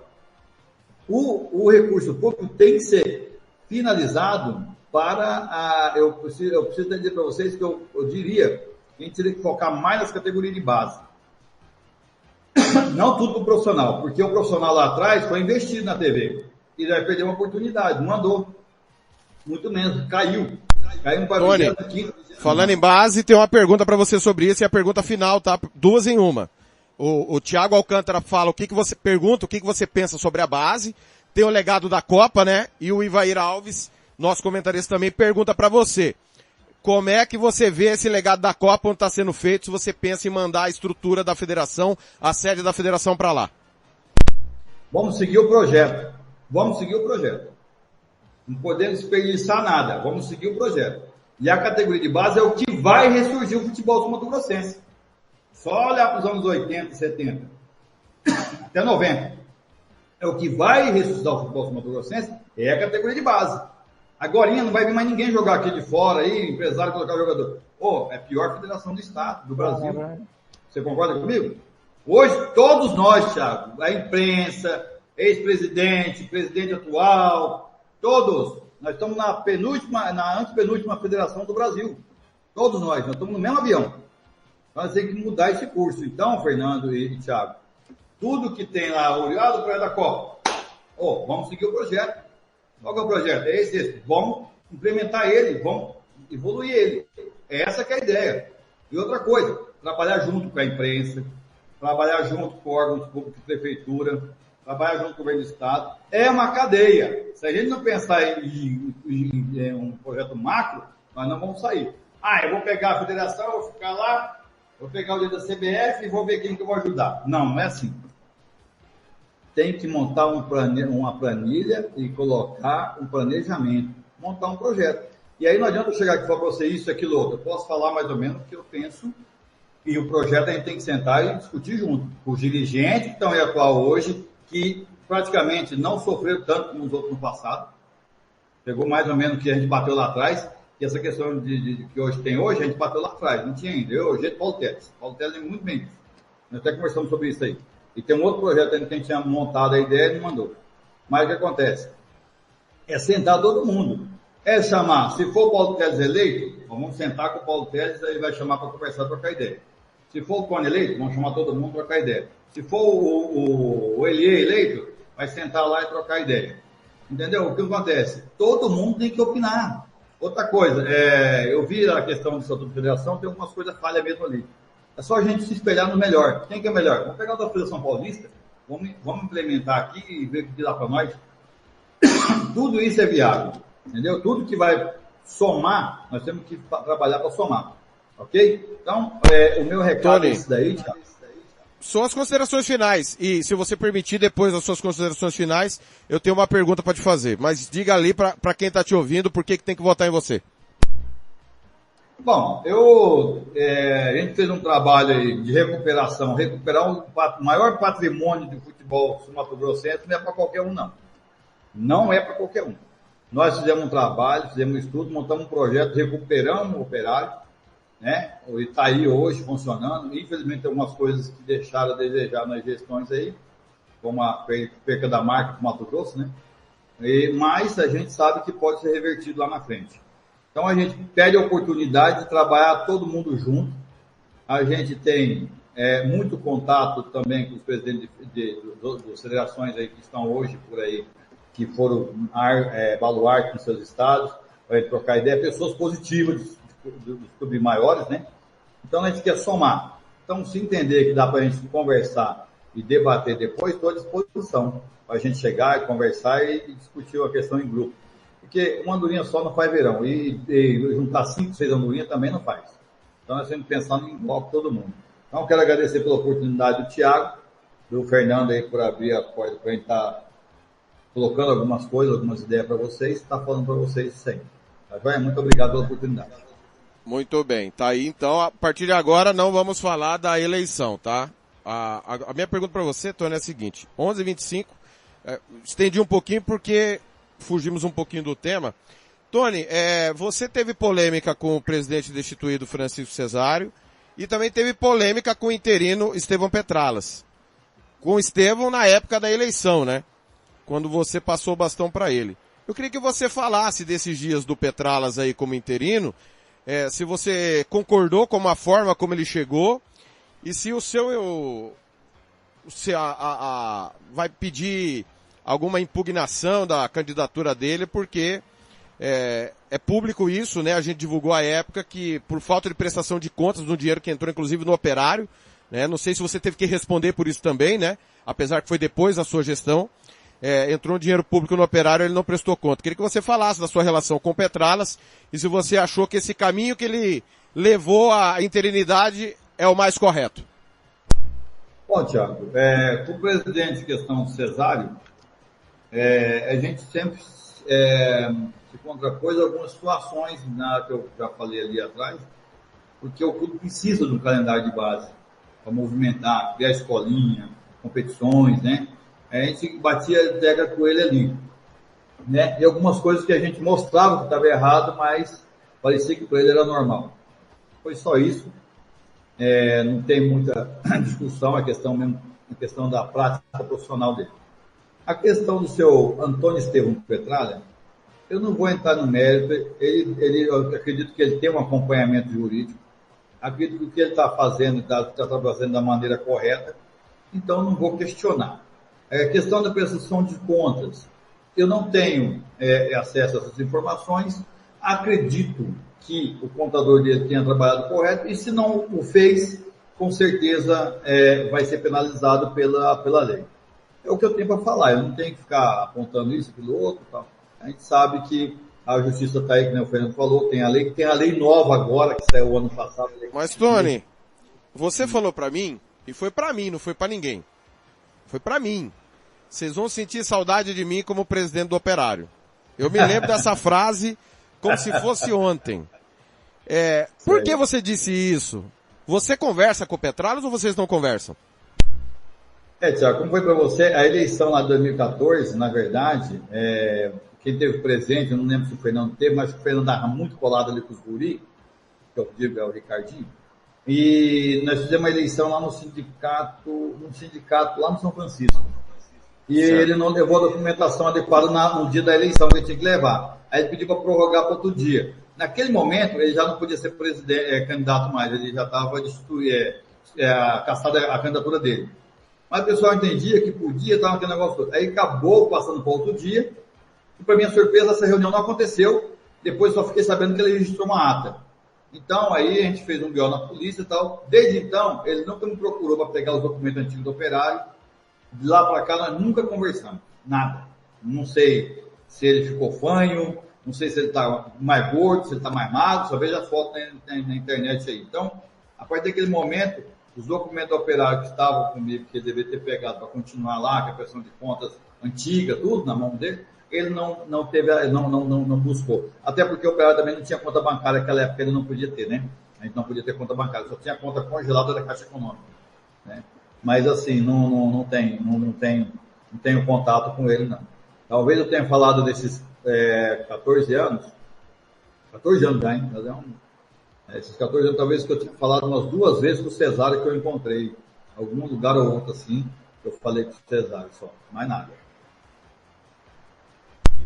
Speaker 5: o recurso público tem que ser finalizado para eu preciso dizer para vocês que eu diria que a gente teria que focar mais nas categorias de base. Não tudo para o profissional, porque o profissional lá atrás foi investido na TV e vai perder uma oportunidade, não andou. Muito menos, caiu para
Speaker 3: Tony, falando em base, tem uma pergunta para você sobre isso e a pergunta final, tá? 2 em 1. O Thiago Alcântara fala o que você pergunta, o que você pensa sobre a base, tem o legado da Copa, né? E o Ivair Alves, nosso comentarista também, pergunta para você. Como é que você vê esse legado da Copa onde está sendo feito, se você pensa em mandar a estrutura da federação, a sede da federação para lá?
Speaker 5: Vamos seguir o projeto. Não podemos desperdiçar nada. Vamos seguir o projeto. E a categoria de base é o que vai ressurgir o futebol mato-grossense. Só olhar para os anos 80, 70, até 90. É o que vai ressuscitar o futebol mato-grossense, é a categoria de base. Agora não vai vir mais ninguém jogar aqui de fora, aí, empresário colocar jogador. É a pior federação do estado, do Brasil. Você concorda comigo? Hoje, todos nós, Thiago, a imprensa, ex-presidente, presidente atual, todos, nós estamos na antepenúltima federação do Brasil. Todos nós estamos no mesmo avião. Nós temos que mudar esse curso. Então, Fernando e Thiago, tudo que tem lá, olhado para da Copa, vamos seguir o projeto. Qual que é o projeto? É esse. Vamos implementar ele, vamos evoluir ele. Essa que é a ideia. E outra coisa, trabalhar junto com a imprensa, trabalhar junto com órgãos públicos de prefeitura, trabalhar junto com o governo do estado. É uma cadeia. Se a gente não pensar em um projeto macro, nós não vamos sair. Eu vou pegar a federação, vou ficar lá, vou pegar o dedo da CBF e vou ver quem que eu vou ajudar. Não é assim. Tem que montar uma planilha e colocar um planejamento, montar um projeto. E aí não adianta eu chegar aqui e falar para você isso, aquilo, outro. Eu posso falar mais ou menos o que eu penso e o projeto a gente tem que sentar e discutir junto. Os dirigentes que estão aí atual hoje, que praticamente não sofreram tanto como os outros no passado, pegou mais ou menos o que a gente bateu lá atrás, que essa questão de que hoje tem hoje, a gente bateu lá atrás, não tinha ainda. Eu, jeito Paulo Teles. Paulo Teles é muito bem. Nós até conversamos sobre isso aí. E tem um outro projeto ainda que a gente tinha montado a ideia e não mandou. Mas o que acontece? É sentar todo mundo. É chamar, se for o Paulo Teles eleito, vamos sentar com o Paulo Teles, ele vai chamar para conversar, trocar ideia. Se for o Cone eleito, vamos chamar todo mundo para trocar ideia. Se for o Elie eleito, vai sentar lá e trocar ideia. Entendeu? O que acontece? Todo mundo tem que opinar. Outra coisa, eu vi a questão do Estatuto de Federação, tem algumas coisas falhas mesmo ali. É só a gente se espelhar no melhor. Quem que é melhor? Vamos pegar o da Federação Paulista, vamos implementar aqui e ver o que dá para nós. Tudo isso é viável. Entendeu? Tudo que vai somar, nós temos que trabalhar para somar. Ok? Então, o meu recado
Speaker 3: Tony,
Speaker 5: é esse daí, Thiago.
Speaker 3: Suas considerações finais. E se você permitir, depois das suas considerações finais, eu tenho uma pergunta para te fazer. Mas diga ali para quem está te ouvindo por que tem que votar em você.
Speaker 5: Bom, a gente fez um trabalho aí de recuperação, recuperar o maior patrimônio de futebol sul-mato-grossense não é para qualquer um, não. Não é para qualquer um. Nós fizemos um trabalho, fizemos um estudo, montamos um projeto, recuperamos o operário, né? Ele está aí hoje funcionando. Infelizmente, tem algumas coisas que deixaram a desejar nas gestões aí, como a perca da marca do Mato Grosso, né? Mas a gente sabe que pode ser revertido lá na frente. Então a gente pede a oportunidade de trabalhar todo mundo junto. A gente tem muito contato também com os presidentes das federações aí que estão hoje por aí, que foram baluarte nos seus estados, para trocar ideia, pessoas positivas dos clubes maiores, né? Então a gente quer somar. Então, se entender que dá para a gente conversar e debater depois, estou à disposição para a gente chegar e conversar e discutir a questão em grupo. Porque uma andorinha só não faz verão. E juntar 5, 6 andorinhas também não faz. Então, nós temos que pensar em bloco todo mundo. Então, quero agradecer pela oportunidade do Thiago, do Fernando aí por abrir a porta para a gente estar colocando algumas coisas, algumas ideias para vocês, está falando para vocês sempre. Tá bem? Muito obrigado pela oportunidade.
Speaker 3: Muito bem, tá aí. Então, a partir de agora, não vamos falar da eleição, tá? A minha pergunta para você, Tony, é a seguinte. 11h25, estendi um pouquinho porque fugimos um pouquinho do tema. Tony, você teve polêmica com o presidente destituído Francisco Cesário e também teve polêmica com o interino Estevão Petralas. Com o Estevão na época da eleição, né? Quando você passou o bastão para ele. Eu queria que você falasse desses dias do Petralas aí como interino, se você concordou com a forma como ele chegou e se vai pedir alguma impugnação da candidatura dele, porque é público isso, né? A gente divulgou à época que por falta de prestação de contas do dinheiro que entrou inclusive no operário, né? Não sei se você teve que responder por isso também, né? Apesar que foi depois da sua gestão. Entrou um dinheiro público no operário, ele não prestou conta. Queria que você falasse da sua relação com o Petralas e se você achou que esse caminho que ele levou à interinidade é o mais correto.
Speaker 5: Bom, Thiago, com o presidente questão Cesário, a gente sempre se contrapôs algumas situações, que eu já falei ali atrás, porque o clube precisa de um calendário de base para movimentar, criar escolinha, competições, né? A gente batia tecla com ele ali, né? E algumas coisas que a gente mostrava que estava errado, mas parecia que para ele era normal. Foi só isso. Não tem muita discussão, a questão da prática profissional dele. A questão do seu Antônio Estevão Petralha, eu não vou entrar no mérito. Eu acredito que ele tem um acompanhamento jurídico. Acredito que o que ele está fazendo, está fazendo da maneira correta. Então, não vou questionar. A questão da prestação de contas, eu não tenho acesso a essas informações. Acredito que o contador dele tenha trabalhado correto, e se não o fez, com certeza vai ser penalizado pela lei. É o que eu tenho para falar, eu não tenho que ficar apontando isso, aquilo outro, tal. A gente sabe que a justiça está aí, como o Fernando falou, tem a lei nova agora, que saiu ano passado.
Speaker 3: Mas, Tony, você falou para mim, e foi para mim, não foi para ninguém. Foi para mim. Vocês vão sentir saudade de mim como presidente do Operário. Eu me lembro dessa frase como se fosse ontem. Por que você disse isso? Você conversa com o Petralas ou vocês não conversam?
Speaker 5: Tiago, como foi para você, a eleição lá de 2014, na verdade, quem teve presente, eu não lembro se o Fernando teve, mas o Fernando estava muito colado ali com os guri, que eu digo é o Ricardinho, e nós fizemos uma eleição lá no sindicato lá no São Francisco. E certo. Ele não levou a documentação adequada no dia da eleição que ele tinha que levar. Aí ele pediu para prorrogar para outro dia. Naquele momento, ele já não podia ser candidato mais, ele já estava caçada a candidatura dele. Mas o pessoal entendia que podia, estava aquele negócio todo. Aí acabou passando para outro dia, e para minha surpresa, essa reunião não aconteceu. Depois só fiquei sabendo que ele registrou uma ata. Então, aí a gente fez um BO na polícia e tal. Desde então, ele nunca me procurou para pegar os documentos antigos do operário. De lá para cá, nós nunca conversamos. Nada. Não sei se ele ficou fanho, não sei se ele está mais gordo, se ele está mais magro, só vejo as fotos na internet aí. Então, a partir daquele momento, os documentos do operário que estavam comigo, que ele deveria ter pegado para continuar lá, com a prestação de contas antiga, tudo na mão dele, ele não buscou. Até porque o operário também não tinha conta bancária naquela época, ele não podia ter, né? A gente não podia ter conta bancária, só tinha conta congelada da Caixa Econômica, né? Mas assim, não tenho contato com ele, não. Talvez eu tenha falado desses 14 anos já, hein? Esses 14 anos, talvez que eu tinha falado umas 2 vezes com o Cesário que eu encontrei. Em algum lugar ou outro assim, eu falei com o Cesário só, mais nada.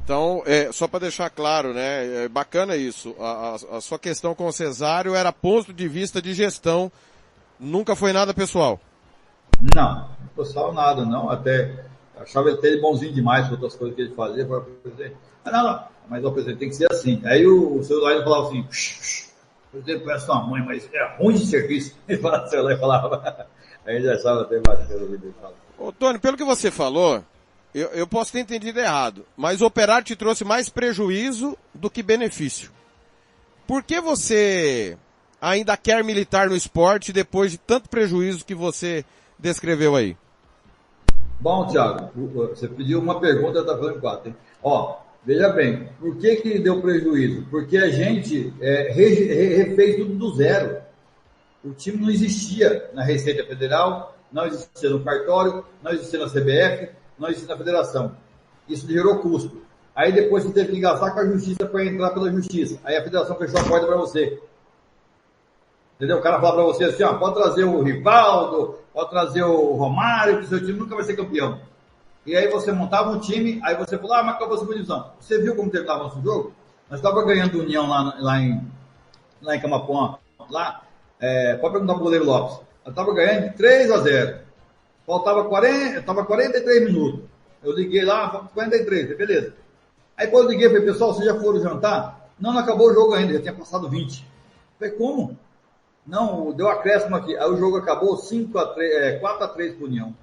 Speaker 3: Então, só para deixar claro, né, é bacana isso. A sua questão com o Cesário era ponto de vista de gestão, nunca foi nada pessoal.
Speaker 5: Não, pessoal nada, não. Até achava ele bonzinho demais com outras coisas que ele fazia. Para o presidente. Não, mas o presidente tem que ser assim. Aí o seu Laído falava assim, o presidente parece sua mãe, mas é ruim de serviço. Ele falava. Aí ele achava até bacana o que ele falava.
Speaker 3: Ô, Tony, pelo que você falou, eu posso ter entendido errado, mas o Operário te trouxe mais prejuízo do que benefício. Por que você ainda quer militar no esporte depois de tanto prejuízo que você descreveu aí?
Speaker 5: Bom, Thiago, você pediu uma pergunta, tá falando 4, hein? Ó, veja bem, por que deu prejuízo? Porque a gente refez tudo do zero. O time não existia na Receita Federal, não existia no cartório, não existia na CBF, não existia na federação. Isso gerou custo. Aí depois você teve que gastar com a justiça para entrar pela justiça. Aí a federação fechou a porta para você. Entendeu? O cara fala para você assim, ó, pode trazer o Rivaldo, pode trazer o Romário, que o seu time nunca vai ser campeão. E aí você montava um time, aí você falou, mas acabou a segunda divisão. Você viu como terminava o nosso jogo? Nós estávamos ganhando União lá em Camapuã, lá, pode perguntar pro goleiro Lopes. Eu estava ganhando de 3-0. Faltava 43 minutos. Eu liguei lá, 43, beleza. Aí quando eu liguei, falei, pessoal, vocês já foram jantar? Não acabou o jogo ainda, já tinha passado 20. Falei, como? Não, deu acréscimo aqui. Aí o jogo acabou 4-3 pro União.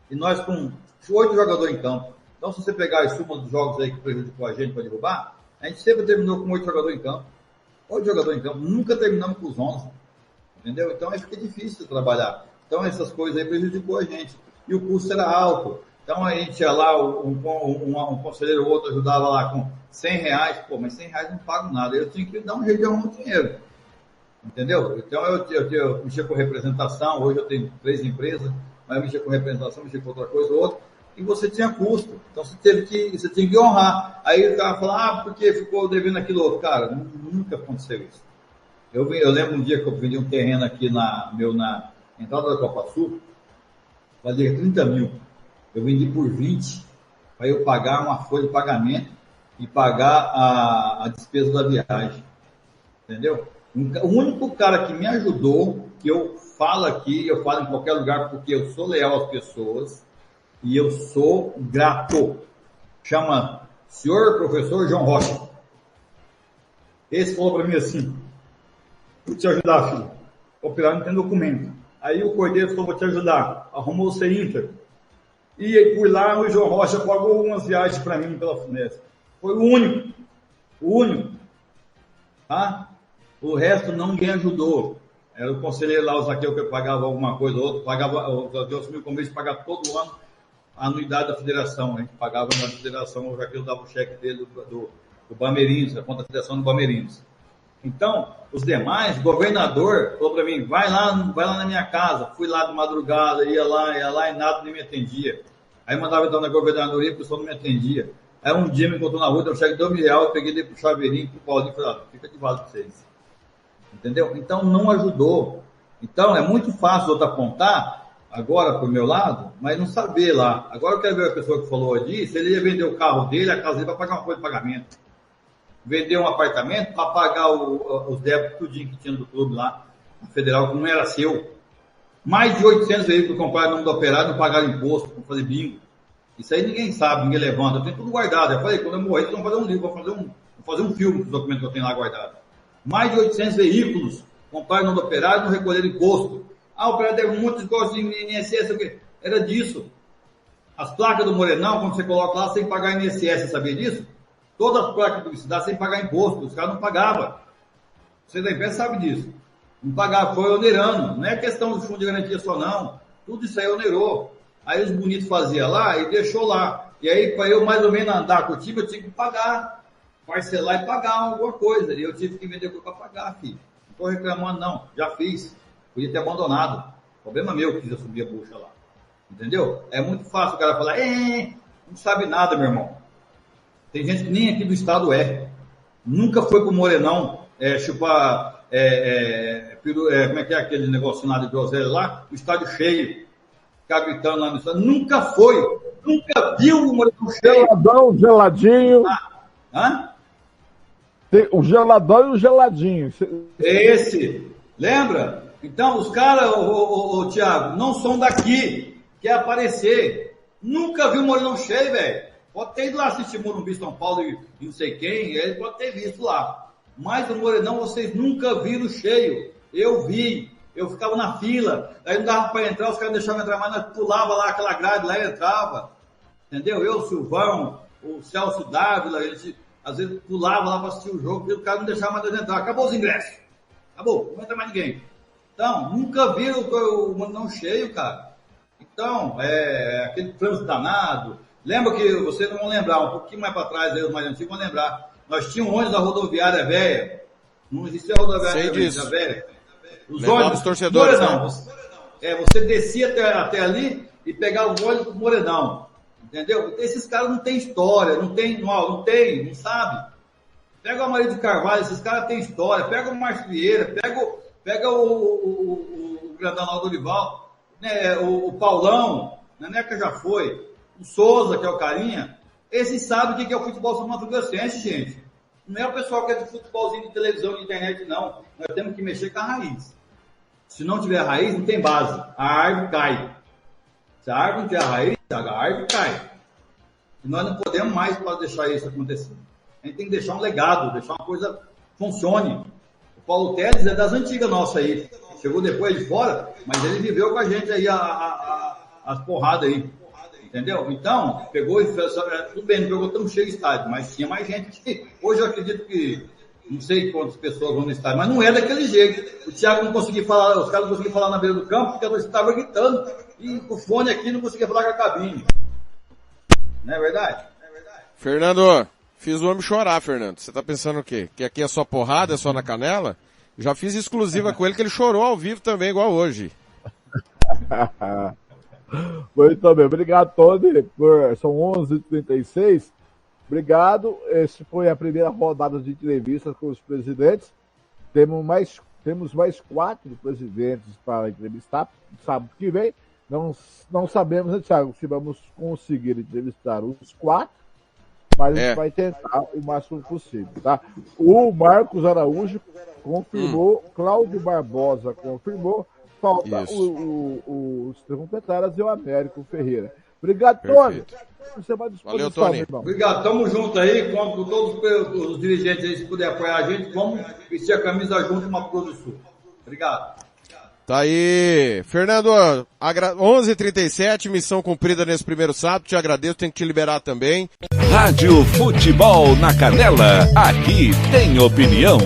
Speaker 5: E nós com 8 jogadores em campo. Então, se você pegar a suma dos jogos aí que prejudicou a gente para derrubar, a gente sempre terminou com 8 jogadores em campo. 8 jogadores em campo. Nunca terminamos com os 11. Entendeu? Então, aí fica difícil de trabalhar. Então, essas coisas aí prejudicou a gente. E o custo era alto. Então, a gente ia lá, um conselheiro ou outro ajudava lá com R$100. Pô, mas R$100 não pago nada. Eu tinha que dar um jeito de arrumar dinheiro. Entendeu? Então, eu mexia com representação. Hoje eu tenho 3 empresas. Mas eu mexia com representação, mexia com outra coisa ou outra. E você tinha custo. Então, você tinha que honrar. Aí o cara fala, porque ficou devendo aquilo outro. Cara, nunca aconteceu isso. Eu lembro um dia que eu vendi um terreno aqui na entrada da Copa Sul, valia 30 mil. Eu vendi por 20 para eu pagar uma folha de pagamento e pagar a despesa da viagem. Entendeu? O único cara que me ajudou, que eu falo aqui, eu falo em qualquer lugar porque eu sou leal às pessoas e eu sou grato, chama senhor professor João Rocha. Esse falou para mim assim, vou te ajudar, filho. O operário não tem documento. Aí o Cordeiro falou, vou te ajudar. Arrumou o CEINTER. E aí, por lá, o João Rocha pagou umas viagens para mim pela FUNESP. Foi o único. O único. Tá? O resto ninguém ajudou. Era o conselheiro lá, o Zaqueu, que pagava alguma coisa ou outra. Pagava, o Zaqueu assumiu o convite de pagar todo ano a anuidade da federação. A gente pagava na federação, o Zaqueu dava o cheque dele do Bamerinhos, a conta da federação do Bamerinhos. Então, os demais, o governador falou para mim, vai lá na minha casa. Fui lá de madrugada, ia lá e nada nem me atendia. Aí mandava então na governadoria, o pessoal não me atendia. Aí um dia me encontrou na rua, deu um cheque de R$2.000, eu peguei ele pro Chaveirinho, pro Paulinho e falei, fica de vaso pra vocês. Entendeu? Então não ajudou. Então é muito fácil eu apontar agora pro meu lado, mas não saber lá. Agora eu quero ver a pessoa que falou disso, ele ia vender o carro dele, a casa dele, para pagar uma folha de pagamento. Vender um apartamento para pagar os débitos tudinho que tinha do clube lá, no federal, que não era seu. Mais de 800 veículos compraram em nome do operário, não pagaram imposto, para fazer bingo. Isso aí ninguém sabe, ninguém levanta. Eu tenho tudo guardado. Eu falei, quando eu morrer, vocês vão fazer um livro, vou fazer um filme dos documentos que eu tenho lá guardado. Mais de 800 veículos compraram em nome do operário, não recolheram imposto. O operário deve um monte de coisas em INSS, o quê? Era disso. As placas do Morenão, quando você coloca lá, sem pagar INSS, sabia disso? Todas as placas de publicidade sem pagar imposto, os caras não pagavam. Você da empresa sabe disso. Não pagava, foi onerando. Não é questão de fundo de garantia só, não. Tudo isso aí onerou. Aí os bonitos faziam lá e deixou lá. E aí, para eu mais ou menos andar com o time, eu tinha que pagar. Parcelar e pagar alguma coisa. E eu tive que vender para pagar, filho. Não estou reclamando, não. Já fiz. Podia ter abandonado. Problema meu que quis assumir a bucha lá. Entendeu? É muito fácil o cara falar, não sabe nada, meu irmão. Tem gente que nem aqui do estado nunca foi pro Morenão chupar, como é que é aquele negócio lá de groselha lá? O estádio cheio, ficar gritando lá no estado. Nunca foi, nunca viu o Morenão cheio.
Speaker 4: Geladão, geladinho.
Speaker 5: Hã?
Speaker 4: Tem o geladão e o geladinho.
Speaker 5: Esse. Lembra? Então, os caras, Thiago, não são daqui. Quer aparecer. Nunca viu o Morenão cheio, velho. Pode ter ido lá assistir Morumbi, São Paulo e não sei quem. Ele pode ter visto lá. Mas o Morenão vocês nunca viram cheio. Eu vi. Eu ficava na fila. Aí não dava para entrar, os caras deixavam entrar, mas nós pulava lá aquela grade lá e entrava. Entendeu? Eu, o Silvão, o Celso Dávila, eles às vezes pulava lá para assistir o jogo, porque o cara não deixava mais nós entrar. Acabou os ingressos. Acabou, não entra mais ninguém. Então, nunca viram o Morenão cheio, cara. Então, aquele trânsito danado. Lembra que, vocês não vão lembrar, um pouquinho mais para trás, aí, os mais antigos vão lembrar. Nós tínhamos ônibus da rodoviária velha. Não existia rodoviária velha. Os ônibus,
Speaker 3: torcedores,
Speaker 5: Morenão. Você descia até ali e pegava o ônibus do Morenão. Entendeu? Esses caras não têm história, não sabe. Pega o Maria de Carvalho, esses caras têm história. Pega o Márcio Vieira, pega o Grandão lá do Dorival, né, o Paulão, a Neca já foi, o Souza, que é o carinha. Esses sabem o que é o futebol sul-mato-grossense, gente. Não é o pessoal que é de futebolzinho de televisão, de internet, não. Nós temos que mexer com a raiz. Se não tiver raiz, não tem base. A árvore cai. Se a árvore não tiver raiz, a árvore cai. E nós não podemos mais deixar isso acontecer. A gente tem que deixar um legado, deixar uma coisa que funcione. O Paulo Teles é das antigas nossas aí. Chegou depois de fora, mas ele viveu com a gente aí as porradas aí. Entendeu? Então, pegou e fez, tudo bem, não pegou tão cheio de estádio, mas tinha mais gente que, hoje eu acredito que, não sei quantas pessoas vão no estádio, mas não é daquele jeito. O Thiago não conseguia falar, os caras não conseguiam falar na beira do campo, porque a torcida estava gritando, e o fone aqui não conseguia falar com a cabine. Não é verdade?
Speaker 3: Fernando, fiz o homem chorar, Fernando. Você tá pensando o quê? Que aqui é só porrada, é só na canela? Já fiz exclusiva com ele, que ele chorou ao vivo também, igual hoje.
Speaker 4: Muito bem, obrigado, Tony. São 11h36. Obrigado. Essa foi a primeira rodada de entrevistas com os presidentes. Temos mais 4 presidentes para entrevistar sábado que vem. Não sabemos, né, Thiago, se vamos conseguir entrevistar os 4, mas a gente vai tentar o máximo possível, tá? O Marcos Araújo confirmou, Cláudio Barbosa confirmou, falta o Estevão Petraras e o Américo Ferreira. Obrigado, Tony. Você vai disposição,
Speaker 3: valeu, Tony.
Speaker 4: Irmão.
Speaker 5: Obrigado, tamo junto aí, conto com todos os dirigentes aí, se puder apoiar a gente, vamos vestir a camisa junto em Mato Grosso do Sul. Obrigado.
Speaker 3: Tá aí. Fernando, 11h37, missão cumprida nesse primeiro sábado, te agradeço, tenho que te liberar também.
Speaker 1: Rádio Futebol na Canela, aqui tem opinião.